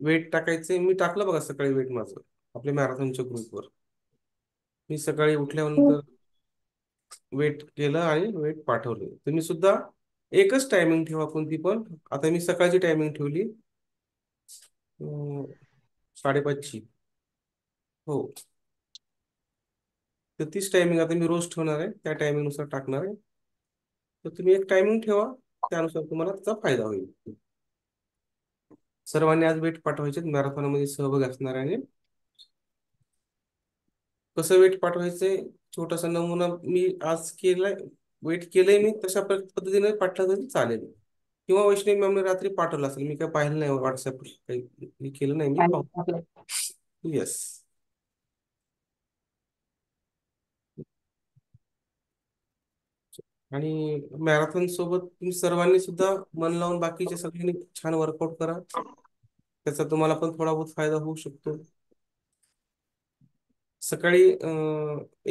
वेट टाकायचे. मी टाकलं बघा सकाळी वेट माझं आपल्या मॅरेथॉनच्या ग्रुपवर. मी सकाळी उठल्यानंतर वेट केलं आणि वेट पाठवले. तुम्ही सुद्धा एकच टायमिंग ठेवा कोणती पण. आता मी सकाळची टायमिंग ठेवली 5:30ची. हो, तर तीच टायमिंग आता मी रोज ठेवणार आहे, त्या टायमिंग नुसार टाकणार आहे. तर तुम्ही एक टायमिंग ठेवा, त्यानुसार तुम्हाला त्याचा फायदा होईल. सर्वांनी आज वेट पाठवायचे मॅरेथॉन मध्ये सहभाग असणार आहे. कसं वेट पाठवायचंय छोटासा नमुना मी आज केलाय. वेट केलंय मी, तशा पद्धतीने पाठवलं तरी चालेल. किंवा वैष्णवी मॅमने रात्री पाठवलं असेल, मी काय पाहिलं नाही व्हॉट्सअप, काही केलं नाही मी पाहू. येस. आणि मॅरेथॉन सोबत तुम्ही सर्वांनी सुद्धा मन लावून बाकीच्या सगळ्यांनी छान वर्कआउट करा. त्याचा तुम्हाला पण थोडा बहुत फायदा होऊ शकतो. सकाळी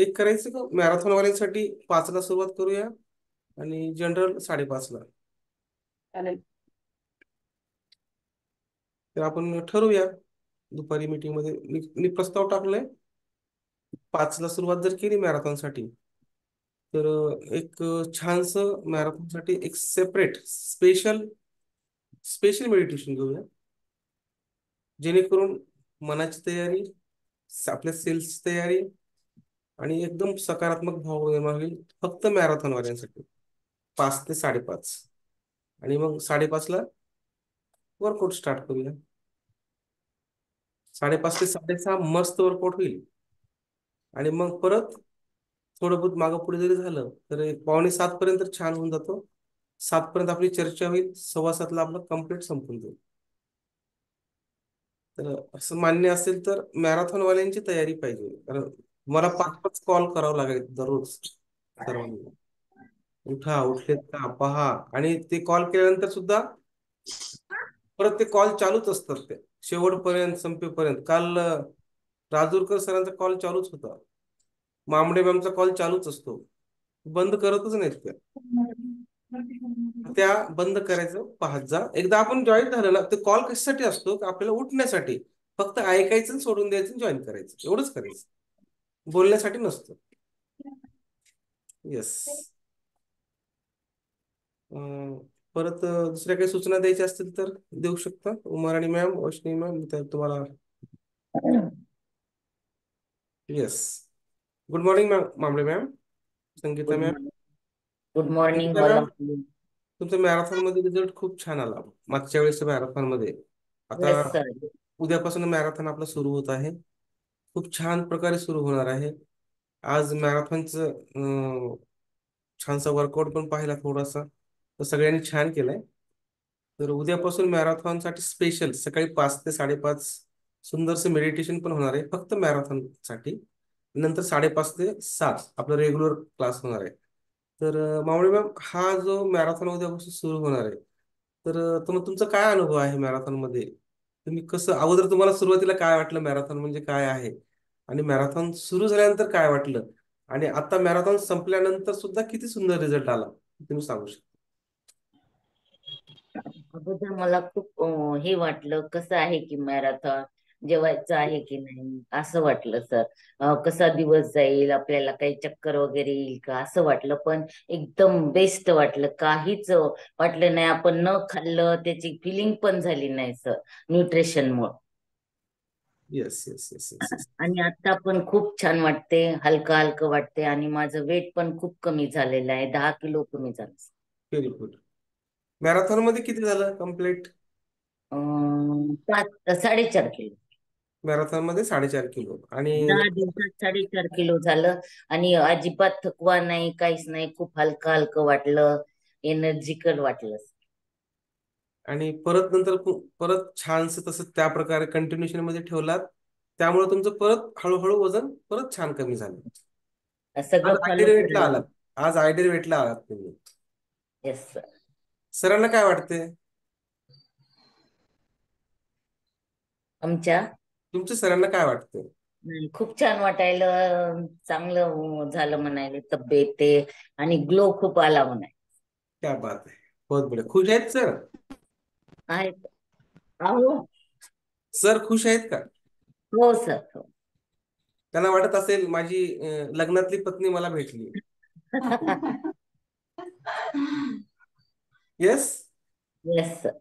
एक करायचं का मॅरेथॉन वाल्यांसाठी 5ला सुरुवात करूया आणि जनरल 5:30ला. चालेल. तर आपण ठरवूया दुपारी मीटिंग मध्ये. मी प्रस्ताव टाकलाय 5ला सुरुवात जर केली मॅरेथॉनसाठी, तर एक छानस मॅरेथॉनसाठी एक सेपरेट स्पेशल मेडिटेशन घेऊया, जेणेकरून मनाची तयारी, आपल्या सेल्स तयारी आणि एकदम सकारात्मक भाव निर्माण होईल फक्त मॅरेथॉन वाल्यांसाठी. 5 ते 5:30 आणि मग 5:30ला वर्कआउट स्टार्ट करूया. 5:30 ते 6:30 मस्त वर्कआउट होईल आणि मग परत थोडं बहुत मागं पुढे जरी झालं तर 6:45 पर्यंत छान होऊन जातो. 7 पर्यंत आपली चर्चा होईल, 7:15ला आपलं कम्प्लीट संपून जाईल. तर असं मान्य असेल तर मॅरेथॉन वाल्यांची तयारी पाहिजे, कारण मला 5 कॉल करावं लागेल दररोज सर्वांना. उठलेत का पहा. आणि ते कॉल केल्यानंतर सुद्धा परत ते कॉल चालूच असतात, ते शेवटपर्यंत संपेपर्यंत. काल राजूरकर सरांचा कॉल चालूच होता, मामडे मॅमचा कॉल चालूच असतो, बंद करतच नाहीत त्या बंद करायचं पाहत जा. एकदा आपण जॉईन झालं ना, ते कॉल कशासाठी असतो, आपल्याला उठण्यासाठी. फक्त ऐकायचं, सोडून द्यायचं, जॉईन करायचं, एवढंच करायचं, बोलण्यासाठी नसतं. येस. परत दुसऱ्या काही सूचना द्यायच्या असतील तर देऊ शकता उमाराणी मॅम, वैष्णवी मॅम, तर तुम्हाला. येस, गुड मॉर्निंग मॅम, मामले ma'am, Sangeeta good ma'am. Morning. Good morning Sangeeta all ma'am, of you. तुमचा मॅरेथॉन मध्ये रिझल्ट खूप छान आला मागच्या वेळेस मॅरेथॉन मध्ये. आता येस सर. उद्यापासून मॅरेथॉन आपला सुरू होत आहे, खूप छान प्रकारे सुरू होणार आहे. आज मॅरेथॉनचं छानसा वर्कआउट पण पाहिला थोडासा, तर सगळ्यांनी छान केलाय. तर उद्यापासून मॅरेथॉनसाठी स्पेशल सकाळी 5 ते 5:30 सुंदरसं मेडिटेशन पण होणार आहे फक्त मॅरेथॉनसाठी. नंतर 5:30 ते 7 आपला रेग्युलर क्लास होणार आहे. तर मावळे मॅम, हा जो मॅरेथॉन उद्यापासून सुरू होणार आहे, तर तुमचा काय अनुभव आहे मॅरेथॉन मध्ये? तुम्ही कसं, अगोदर तुम्हाला सुरुवातीला काय वाटलं मॅरेथॉन म्हणजे काय आहे, आणि मॅरेथॉन सुरू झाल्यानंतर काय वाटलं, आणि आता मॅरेथॉन संपल्यानंतर सुद्धा किती सुंदर रिझल्ट आला तुम्ही सांगू शकता? अगोदर मला खूप हे वाटलं, कसं आहे की मॅरेथॉन जेवायचं आहे की नाही असं वाटलं सर. कसा दिवस जाईल, आपल्याला काही चक्कर वगैरे येईल का असं वाटलं. पण एकदम बेस्ट वाटलं, काहीच वाटलं नाही. आपण न खाल्लं त्याची फिलिंग पण झाली नाही सर, न्यूट्रिशनमुळे. Yes yes yes yes yes. आणि आता पण खूप छान वाटते, हलकं हलकं वाटते. आणि माझं वेट पण खूप कमी झालेलं आहे, 10 किलो कमी झालं. Very good. मॅरेथॉन मध्ये किती झालं कम्प्लीट? 4.5 किलो. मॅरेथॉन मध्ये 4.5 किलो. आणि 10 दिवसात 4.5 किलो झालं. आणि अजिबात थकवा नाही, काहीच नाही. खूप हलकं हलकं वाटलं, एनर्जिकल वाटलं. आणि परत नंतर परत छानस तसं त्या प्रकारे कंटिन्युएशन मध्ये ठेवलात, त्यामुळे तुमचं परत हळूहळू वजन परत छान कमी झालं. आज सगळं फॉलो आयडियल वेटला केलं. आलात. आज आयडियल वेटला आलात तुम्ही. Yes sir. सरांना काय वाटते? आमच्या तुमच्या सरांना काय वाटतं? खूप छान वाटायला, चांगलं झालं म्हणायला, तब्येत ते आणि ग्लो खूप आला म्हणाय. क्या बात आहे, बहुत बढिया. खुश आहेत सर? आहेत. अहो सर खुश आहेत का? हो सर, हो. त्यांना वाटत असेल माझी लग्नातली पत्नी मला भेटली. येस. Yes sir.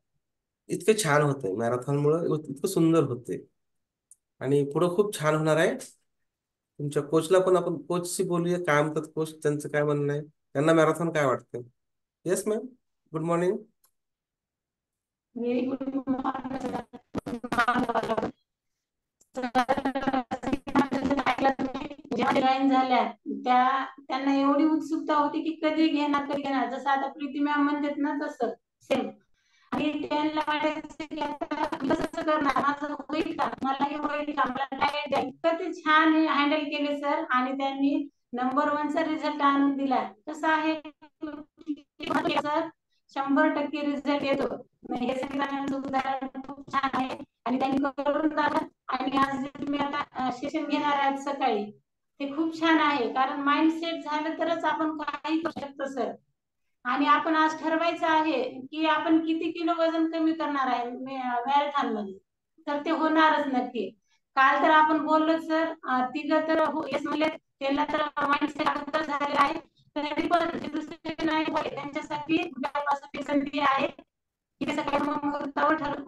इतकं छान होतंय मॅरेथॉनमुळे, इतकं सुंदर होतंय, आणि पुढं खूप छान होणार आहे. तुमच्या कोचला पण आपण, कोचशी बोलूया, काय म्हणतात कोच, त्यांचं काय म्हणणं आहे, त्यांना मॅरेथॉन काय वाटतं? Yes ma'am, good morning. Very good morning. जेव्हा जॉईन झाल्या त्यांना एवढी उत्सुकता होती की कधी घेणार कधी घेणार, जसं आता प्रीती मॅम म्हणतात ना तसं सेम. आणि त्यांना वाटायचं की आता कसं करणार, माझं होईल का, मला हे होईल का, मला डाएट द्या. इतकं ते छान हँडल केले सर, आणि त्यांनी नंबर 1 चा रिझल्ट आणून दिला. कसं आहे सर, 100% रिझल्ट येतो. हे सगळ्यांचं उदाहरण खूप छान आहे, आणि त्यांनी करून दाखवलं. आणि आज जे तुम्ही आता सेशन घेणार आहात सकाळी, ते खूप छान आहे, कारण माइंडसेट झालं तरच आपण काही करू शकतो सर. आणि आपण आज ठरवायचं आहे की आपण किती किलो वजन कमी करणार आहे मॅरेथॉन मध्ये, तर ते होणारच नक्की. काल तर आपण बोललो सर, तिघं तर येस म्हणले, त्याला तर माइंडसेट झालेला आहे. तरी पण दुसरे नाही, त्यांच्यासाठी उद्यापासून संधी आहे की सकाळी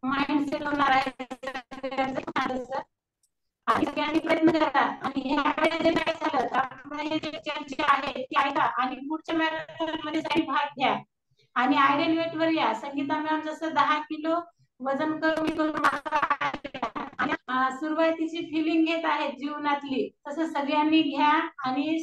माइंडसेट होणार आहे सर. आणि सगळ्यांनी प्रयत्न करा. आणि ह्यावेळेस जे काय झालं, आपण हे जे चर्चा आहे ती ऐका, आणि पुढच्या मॅरेथॉन मध्ये भाग घ्या, आणि आयडियल वेट वर या. संगीता मॅम जसं 10 किलो वजन कमी करून सुरुवातीची फिलिंग घेत आहेत जीवनातली, तसं सगळ्यांनी घ्या. आणि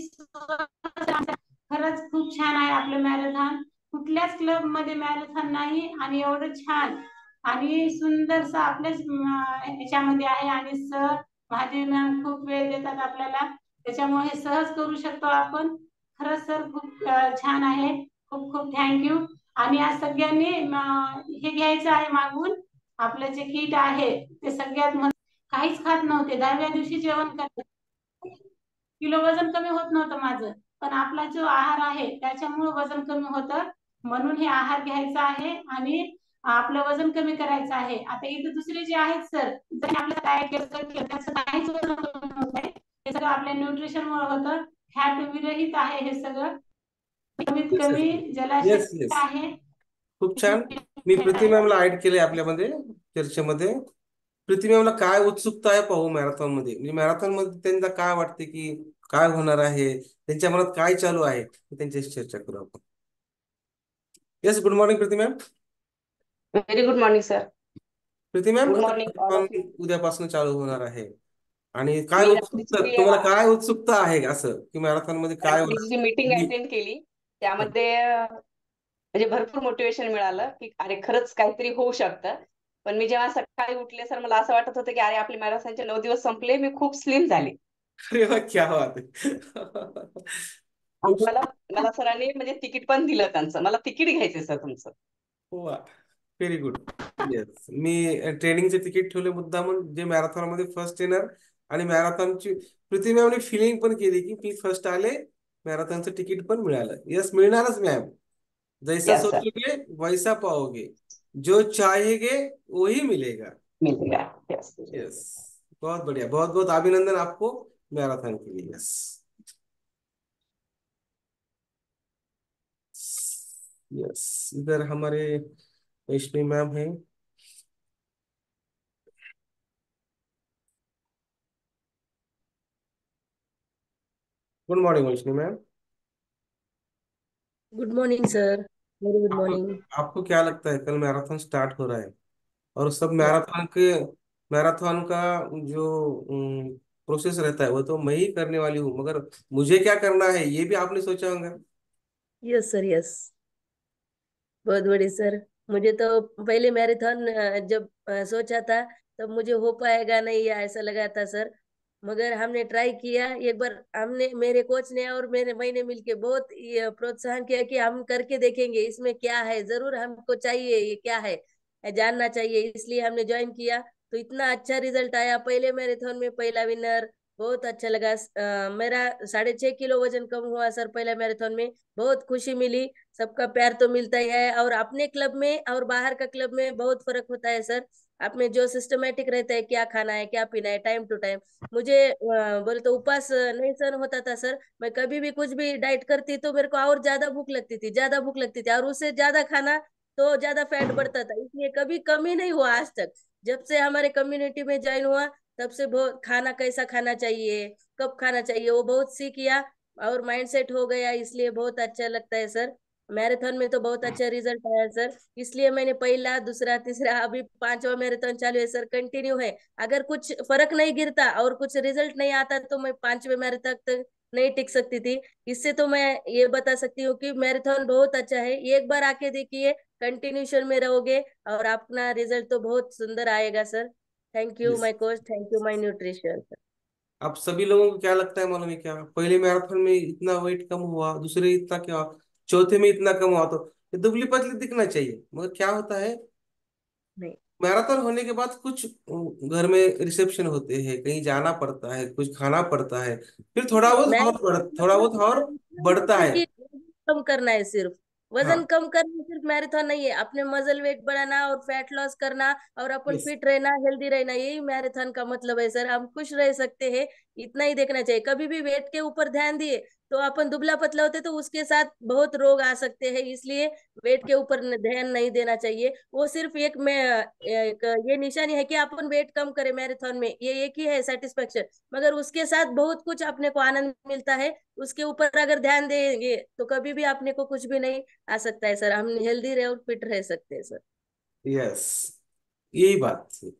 खरंच खूप छान आहे आपलं मॅरेथॉन. कुठल्याच क्लब मध्ये मॅरेथॉन नाही, आणि एवढं छान आणि सुंदरस आपल्याच याच्यामध्ये आहे. आणि सर माझे मॅम खूप वेळ देतात आपल्याला, त्याच्यामुळे सहज करू शकतो आपण. खरंच सर खूप छान आहे, खूप खूप थँक्यू. आणि आज सगळ्यांनी हे घ्यायचं आहे मागून, आपलं जे किट आहे ते सगळ्यात काहीच खात नव्हते, 10व्या दिवशी जेवण करत, किलो वजन कमी होत नव्हतं माझं. पण आपला जो आहार आहे त्याच्यामुळे वजन कमी होतं, म्हणून हे आहार घ्यायचा आहे आणि आपलं वजन कमी करायचं आहे. आता इथे दुसरे जे आहेत सर, जर आपलं डाएट त्याचं काहीच वजन कमी होत नाही, हे सगळं आपल्या न्यूट्रिशन मुळे होतं. फॅट विरहित आहे हे सगळं, कमीत कमी ज्याला शक्य आहे खूप छान. मी प्रीती मॅमला ऍड केलंय आपल्यामध्ये चर्चेमध्ये. प्रीती मॅमला काय उत्सुकता आहे पाहू मॅरेथॉन मध्ये, म्हणजे मॅरेथॉन मध्ये त्यांना काय वाटते की काय होणार आहे, त्यांच्या मनात काय चालू आहे, त्यांच्याशी चर्चा करू आपण. Yes, good morning Preeti ma'am. Very good morning sir. Preeti ma'am, good आता morning all of you. marathon उद्यापासून चालू होणार आहे आणि काय मी उत्सुकता, रात्रीची तुम्हाला काय उत्सुकता आहे असं की मॅरेथॉन मध्ये काय रात्रीची मीटिंग होणार? अटेंड केली, त्यामध्ये म्हणजे भरपूर मोटिवेशन मिळालं की अरे खरंच काहीतरी होऊ शकतं. पण मी जेव्हा सकाळी उठले सर, मला असं वाटत होतं की अरे आपले मॅरेथॉनचे 9 दिवस संपले, मी खूप स्लिम झाले. अरे वा, क्या बात आहे. आणि मला मला सरांनी म्हणजे तिकीट पण दिलं त्यांचं. मला तिकीट घ्यायचे सर तुमचं. वा, व्हेरी गुड. येस, मी ट्रेनिंगचे तिकीट ठेवले मुद्दामून, जे मॅरेथॉन मध्ये फर्स्ट येणार. आणि मॅरेथॉनची प्रीती मॅमने फिलिंग पण केली की मी फर्स्ट आले, मॅरेथॉनचं तिकीट पण मिळालं. यस, मिळणारच मॅम. जैसा Yes, sir. सोचोगे वैसा पाओगे, जो चाहेगे वही मिलेगा. मिलेगा. Yes. यस, बहुत बढ़िया, बहुत बहुत अभिनंदन आपको मैराथन के लिए. यस यस, इधर हमारे वैष्णवी मैम हैं. Good morning Vaishnavi ma'am. Good morning sir. Very good आपको मॉर्निंग. आपको क्या लगता है, कल मैराथन स्टार्ट हो रहा है और सब या मैराथन का जो प्रोसेस रहता है वो तो मैं ही करने वाली हूँ, मगर मुझे क्या करना है ये भी आपने सोचा होगा. Yes sir, yes. बहुत बड़ी सर. मुझे तो पहले मैराथन जब सोचा था तब मुझे हो पाएगा नहीं या ऐसा लगा था सर. मगर हमने ट्राई किया एक बार. हमने, मेरे कोच ने और मैंने मिलके बहुत ये प्रोत्साहन किया कि हम करके देखेंगे, इसमें क्या है, जरूर हमको चाहिए, ये क्या है जानना चाहिए. इसलिए हमने ज्वाइन किया. तो इतना अच्छा रिजल्ट आया. पहले मैराथन में पहला विनर. बहुत अच्छा लगा. मेरा 6.5 किलो वजन कम हुआ सर पहला मैराथन में. बहुत खुशी मिली. सबका प्यार तो मिलता ही है, और अपने क्लब में और बाहर का क्लब में बहुत फर्क होता है सर. आप में जो सिस्टमेटिक रहता है, क्या खाना है, क्या पीना है, टाइम टू टाइम. मुझे बोले तो उपवास नहीं सहन होता था सर. मैं कभी भी कुछ भी डाइट करती तो मेरे को और ज्यादा भूख लगती थी, ज्यादा भूख लगती थी, और उससे ज्यादा खाना तो ज्यादा फैट बढ़ता था. इसलिए कभी कमी नहीं हुआ आज तक. जब से हमारे कम्युनिटी में ज्वाइन हुआ तब से बहुत खाना कैसा खाना चाहिए, कब खाना चाहिए, वो बहुत सीख किया और माइंड सेट हो गया. इसलिए बहुत अच्छा लगता है सर. मैराथन में तो बहुत अच्छा रिजल्ट आया सर. इसलिए मैंने पहला, दूसरा, तीसरा, अभी 5वां मैराथन चालू है सर, कंटिन्यू है. अगर कुछ फर्क नहीं गिरता और कुछ रिजल्ट नहीं आता तो मैं 5वें मैराथन तक नहीं टिक सकती थी. इससे तो मैं ये बता सकती हूँ कि मैराथन बहुत अच्छा है. एक बार आके देखिए, कंटिन्यूशन में रहोगे और अपना रिजल्ट तो बहुत सुंदर आएगा sir. Thank you Yes. My coach, thank you my nutrition. आप सभी लोगों को क्या लगता है मालूम है क्या, पहले मैराथन में इतना वेट कम हुआ, दूसरे इतना क्या, चौथे में इतना कम हुआ, तो ये दुबली पतली दिखना चाहिए, मगर क्या होता है, नहीं, मैराथन होने के बाद कुछ घर में रिसेप्शन होते हैं, कहीं जाना पड़ता है, कुछ खाना पड़ता है, फिर थोड़ा बहुत और बढ़ता है. कि कम करना है सिर्फ. वजन हाँ. कम करना सिर्फ मैराथन नहीं है. अपने मसल वेट बढ़ाना और फैट लॉस करना और अपन यस. फिट रहना, हेल्दी रहना, यही मैराथन का मतलब है सर. हम खुश रह सकते हैं, इतना ही देखना चाहिए. कभी भी वेट के ऊपर ध्यान दिए तो अपन दुबला पतला होते तो उसके साथ बहुत रोग आ सकते हैं. इसलिए वेट के ऊपर ध्यान नहीं देना चाहिए. वो सिर्फ एक ये निशानी है कि अपन वेट कम करें मैराथन में, ये एक ही है सेटिस्फेक्शन. मगर उसके साथ बहुत कुछ अपने को आनंद मिलता है. उसके ऊपर अगर ध्यान देंगे तो कभी भी अपने को कुछ भी नहीं आ सकता है सर. हम हेल्दी रहे और फिट रह सकते हैं सर. यस, यही बात है.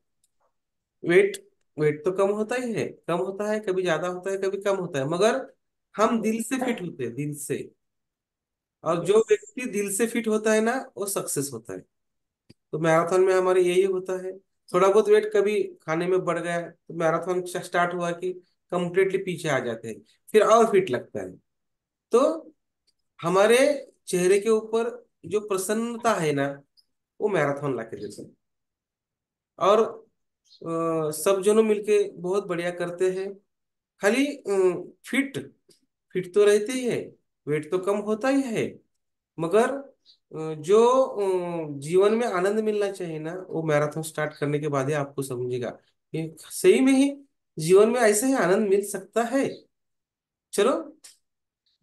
वेट वेट तो कम होता ही है, कम होता है, कभी ज्यादा होता है, कभी कम होता है, मगर हम दिल से फिट होते हैं, दिल से. और जो यस. व्यक्ति दिल से फिट होता है ना, वो सक्सेस होता है. तो मैराथन में हमारे यही होता है. थोड़ा बहुत वेट कभी खाने में बढ़ गया तो मैराथन स्टार्ट हुआ कि कंप्लीटली पीछे आ जाते हैं, फिर और फिट लगता है. तो हमारे चेहरे के ऊपर जो प्रसन्नता है ना, वो मैराथन ला के देते हैं. और सब जनों मिलके बहुत बढ़िया करते हैं. खाली फिट फिट तो रहते ही है, वेट तो कम होता ही है, मगर जो जीवन में आनंद मिलना चाहिए ना, वो मैराथन स्टार्ट करने के बाद ही आपको समझेगा कि सही में ही जीवन में ऐसे ही आनंद मिल सकता है. चलो,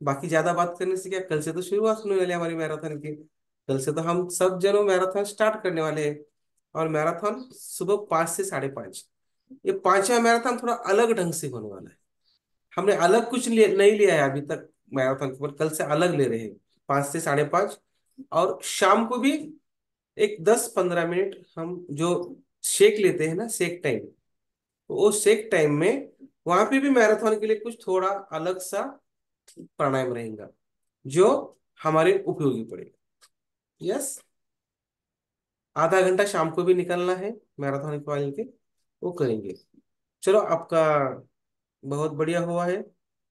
बाकी ज्यादा बात करने से क्या, कल से तो शुरुआत होने वाली है हमारी मैराथन की. कल से तो हम सब जनों मैराथन स्टार्ट करने वाले हैं। और मैराथन सुबह 5 से 5:30। ये पांचवा मैराथन थोड़ा अलग ढंग से होने वाला है। हमने अलग कुछ नहीं लिया है अभी तक मैराथन, पर कल से अलग ले रहे हैं। 5 से 5:30। और शाम को भी एक 10-15 मिनट हम जो शेक लेते हैं ना, शेक टाइम, तो वो शेक टाइम में वहां पे भी मैराथन के लिए कुछ थोड़ा अलग सा प्राणायाम रहेगा जो हमारे उपयोगी पड़ेगा। यस, आधा घंटा शाम को भी निकलना है मैराथन के लिए, वो करेंगे। चलो, आपका बहुत बढ़िया हुआ है।